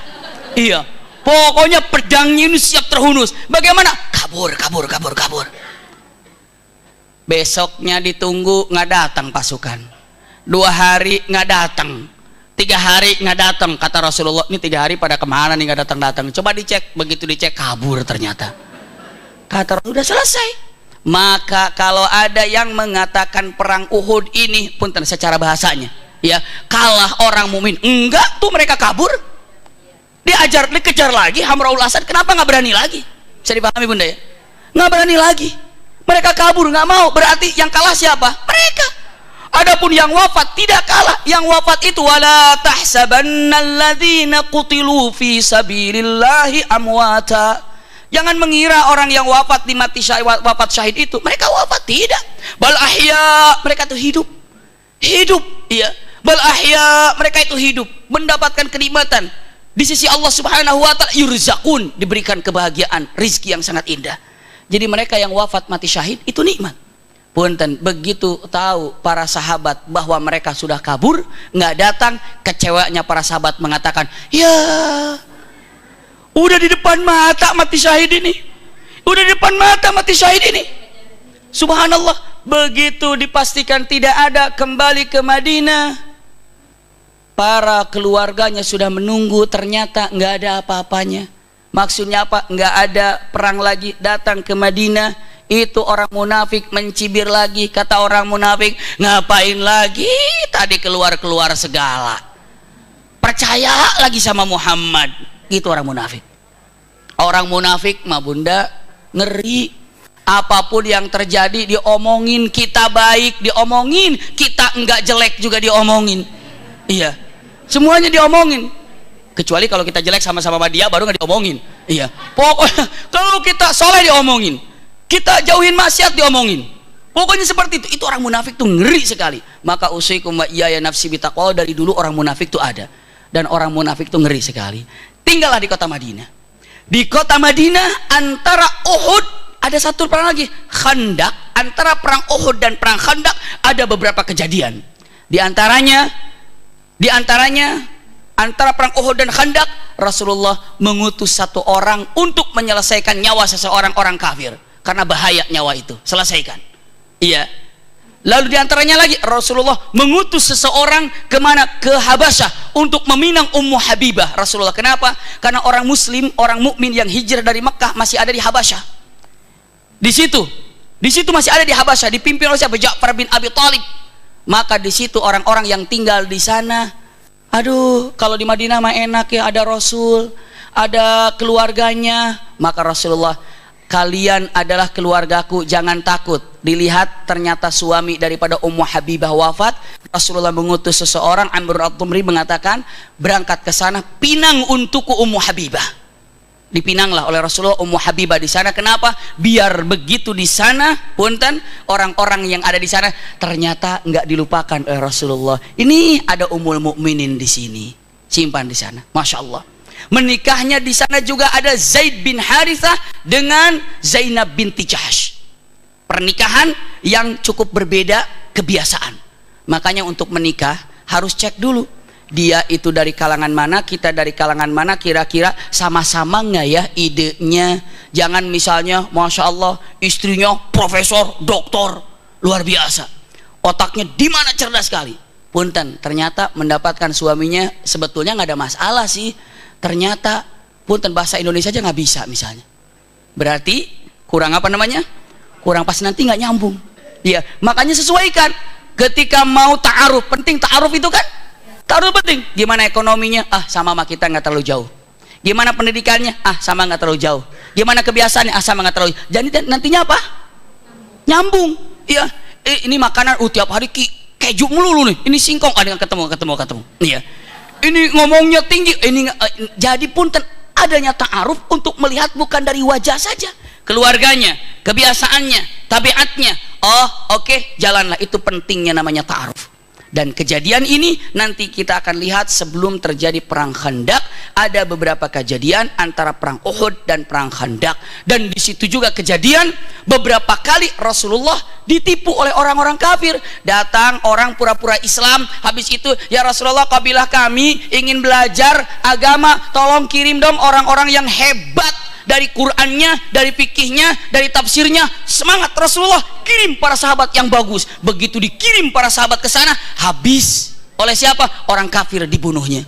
Iya, pokoknya pedangnya ini siap terhunus. Bagaimana? Kabur. Besoknya ditunggu, nggak datang pasukan. 2 hari nggak datang, 3 hari nggak datang. Kata Rasulullah, ini 3 hari pada kemana nih nggak datang-datang? Coba dicek. Begitu dicek, kabur ternyata. Kata Rasulullah, udah selesai. Maka kalau ada yang mengatakan perang Uhud ini, punten secara bahasanya, ya, kalah orang mukmin, enggak, tuh mereka kabur. Diajar, dikejar lagi Hamraul Asad, kenapa nggak berani lagi? Bisa dipahami Bunda ya? Nggak berani lagi. Mereka kabur, nggak mau. Berarti yang kalah siapa? Mereka. Adapun yang wafat tidak kalah. Yang wafat itu wala tahsabannalladzina qutilu fi sabilillahi amwata. Jangan mengira orang yang wafat wafat syahid itu mereka wafat, tidak. Bal ahya, mereka itu hidup. Hidup, iya. Bal ahya, mereka itu hidup, mendapatkan kenikmatan di sisi Allah Subhanahu wa taala, yurzaqun, diberikan kebahagiaan, rizki yang sangat indah. Jadi mereka yang wafat mati syahid itu nikmat. Punten, begitu tahu para sahabat bahwa mereka sudah kabur, nggak datang, kecewanya para sahabat mengatakan, ya, udah di depan mata mati syahid ini, udah di depan mata mati syahid ini. Subhanallah, begitu dipastikan tidak ada, kembali ke Madinah, para keluarganya sudah menunggu, ternyata nggak ada apa-apanya. Maksudnya apa? Nggak ada perang lagi. Datang ke Madinah, itu orang munafik mencibir lagi. Kata orang munafik, ngapain lagi tadi keluar-keluar segala, percaya lagi sama Muhammad. Itu orang munafik. Orang munafik mah Bunda ngeri. Apapun yang terjadi diomongin, kita baik diomongin, kita enggak jelek juga diomongin. Iya, semuanya diomongin. Kecuali kalau kita jelek sama-sama dia baru nggak diomongin. Iya, pokoknya kalau kita soleh diomongin, kita jauhin maksiat diomongin. Pokoknya seperti itu. Itu orang munafik tuh ngeri sekali. Maka usikum wa iyaya nafsi bitaqwa, dari dulu orang munafik tuh ada. Dan orang munafik tuh ngeri sekali. Tinggallah di kota Madinah. Di kota Madinah antara Uhud ada satu perang lagi, Khandak. Antara perang Uhud dan perang Khandak ada beberapa kejadian. Di antaranya antara perang Uhud dan Khandak, Rasulullah mengutus satu orang untuk menyelesaikan nyawa seseorang orang kafir, karena bahaya nyawa itu, selesaikan. Iya. Lalu diantaranya lagi Rasulullah mengutus seseorang kemana? Ke Habasyah untuk meminang Ummu Habibah. Rasulullah, kenapa? Karena orang Muslim, orang mukmin yang hijrah dari Mekah masih ada di Habasyah. Di situ masih ada di Habasyah, dipimpin oleh siapa? Ja'far bin Abi Thalib. Maka di situ orang-orang yang tinggal di sana, aduh, kalau di Madinah mah enak ya, ada Rasul, ada keluarganya. Maka Rasulullah, kalian adalah keluargaku, jangan takut. Dilihat ternyata suami daripada Ummu Habibah wafat. Rasulullah mengutus seseorang, Amr al-Tumri, mengatakan, berangkat ke sana, pinang untukku Ummu Habibah. Dipinanglah oleh Rasulullah Ummu Habibah di sana. Kenapa? Biar begitu di sana, punten, orang-orang yang ada di sana ternyata nggak dilupakan oleh Rasulullah. Ini ada Ummul Mukminin di sini, simpan di sana. Masya Allah. Menikahnya di sana juga ada Zaid bin Harithah dengan Zainab binti Jahsh. Pernikahan yang cukup berbeda kebiasaan. Makanya untuk menikah harus cek dulu, dia itu dari kalangan mana, kita dari kalangan mana, kira-kira sama-sama nggak ya idenya. Jangan misalnya Masya Allah istrinya profesor, doktor, luar biasa, otaknya di mana cerdas sekali, punten, ternyata mendapatkan suaminya sebetulnya nggak ada masalah sih, ternyata punten bahasa Indonesia aja nggak bisa misalnya, berarti kurang apa namanya, kurang pas, nanti nggak nyambung. Iya, makanya sesuaikan ketika mau ta'aruf. Penting ta'aruf itu kan, ta'aruf penting. Gimana ekonominya? Sama kita nggak terlalu jauh. Gimana pendidikannya? Sama nggak terlalu jauh. Gimana kebiasaannya? Sama nggak terlalu. Jadi nantinya apa? Nyambung. Iya. Ini makanan tiap hari keju melulu nih. Ini singkong, ada ketemu. Iya. Ini ngomongnya tinggi. Ini jadi pun adanya ta'aruf untuk melihat bukan dari wajah saja, keluarganya, kebiasaannya, tabiatnya. Oke, jalanlah. Itu pentingnya namanya ta'aruf. Dan kejadian ini nanti kita akan lihat sebelum terjadi perang Khandaq, ada beberapa kejadian antara perang Uhud dan perang Khandaq. Dan di situ juga kejadian beberapa kali Rasulullah ditipu oleh orang-orang kafir. Datang orang pura-pura Islam, habis itu, ya Rasulullah, kabilah kami ingin belajar agama, tolong kirim dong orang-orang yang hebat dari Qur'annya, dari fikihnya, dari tafsirnya. Semangat Rasulullah, kirim para sahabat yang bagus. Begitu dikirim para sahabat ke sana, habis oleh siapa? Orang kafir dibunuhnya.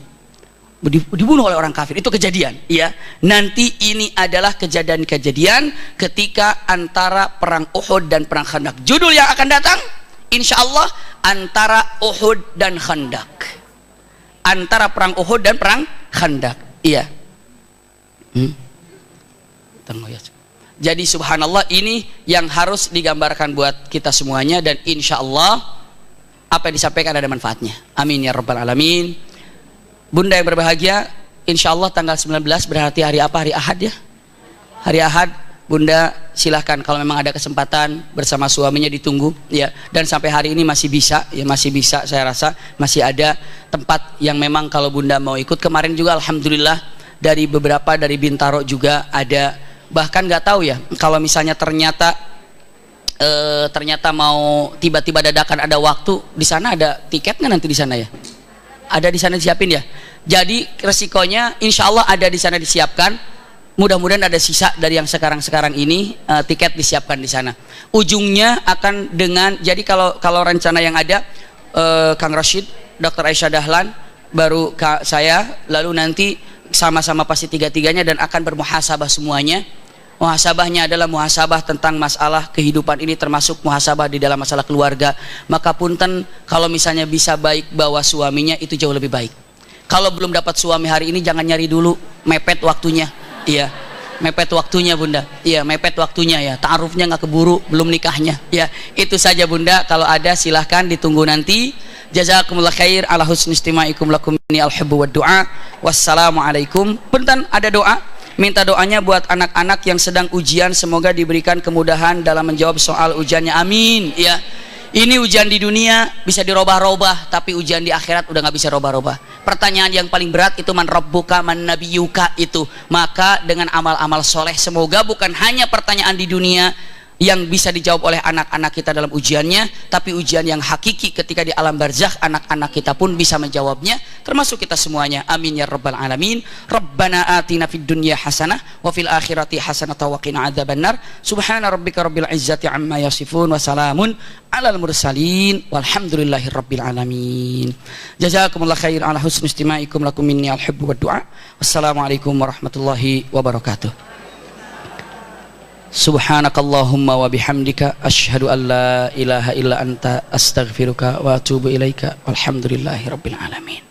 Dibunuh oleh orang kafir. Itu kejadian, ya. Nanti ini adalah kejadian-kejadian ketika antara perang Uhud dan perang Khandaq. Judul yang akan datang, insya Allah, antara Uhud dan Khandaq. Antara perang Uhud dan perang Khandaq. Iya. Jadi subhanallah, ini yang harus digambarkan buat kita semuanya, dan insya Allah apa yang disampaikan ada manfaatnya. Amin ya rabbal alamin. Bunda yang berbahagia, insya Allah tanggal 19 berarti hari apa? Hari Ahad ya. Hari Ahad, Bunda silahkan kalau memang ada kesempatan bersama suaminya ditunggu ya. Dan sampai hari ini masih bisa ya, masih bisa, saya rasa masih ada tempat yang memang kalau Bunda mau ikut. Kemarin juga alhamdulillah dari beberapa dari Bintaro juga ada. Bahkan nggak tahu ya, kalau misalnya ternyata mau tiba-tiba dadakan ada waktu di sana, ada tiket nggak nanti di sana ya? Ada di sana disiapin ya. Jadi resikonya insya Allah ada di sana disiapkan. Mudah-mudahan ada sisa dari yang sekarang ini, tiket disiapkan di sana. Ujungnya akan dengan, jadi kalau rencana yang ada, Kang Rashid, Dr. Aisyah Dahlan, baru saya, lalu nanti sama-sama pasti tiga-tiganya, dan akan bermuhasabah semuanya. Muhasabahnya adalah muhasabah tentang masalah kehidupan ini, termasuk muhasabah di dalam masalah keluarga. Maka punten kalau misalnya bisa baik bawa suaminya, itu jauh lebih baik. Kalau belum dapat suami hari ini, jangan nyari dulu, mepet waktunya. Iya, mepet waktunya Bunda. Iya, mepet waktunya ya. Ta'arufnya nggak keburu, belum nikahnya. Ya, itu saja Bunda. Kalau ada silahkan ditunggu nanti. Jazakumullah khair ala husni istimaikum lakum ini alhubbu wad du'a. Wassalamualaikum. Punten, ada doa. Minta doanya buat anak-anak yang sedang ujian, semoga diberikan kemudahan dalam menjawab soal ujiannya. Amin. Ya. Ini ujian di dunia bisa dirobah-robah, tapi ujian di akhirat udah nggak bisa robah-robah. Pertanyaan yang paling berat itu man rabbuka, man nabiyuka itu. Maka dengan amal-amal soleh, semoga bukan hanya pertanyaan di dunia yang bisa dijawab oleh anak-anak kita dalam ujiannya, tapi ujian yang hakiki ketika di alam barzakh, anak-anak kita pun bisa menjawabnya, termasuk kita semuanya. Amin ya rabbal alamin. Rabbana atina fid dunya hasanah wa fil akhirati hasanah wa qina adzabannar. Subhana rabbika rabbil izzati amma yasifun wa salamun alal mursalin walhamdulillahi rabbil alamin. Jazakumullah khair ala husni istimaikum lakum minni alhubbu wad du'a. Wassalamualaikum warahmatullahi wabarakatuh. Subhanakallahumma wa bihamdika asyhadu an la ilaha illa anta astaghfiruka wa atubu ilaika walhamdulillahi rabbil alamin.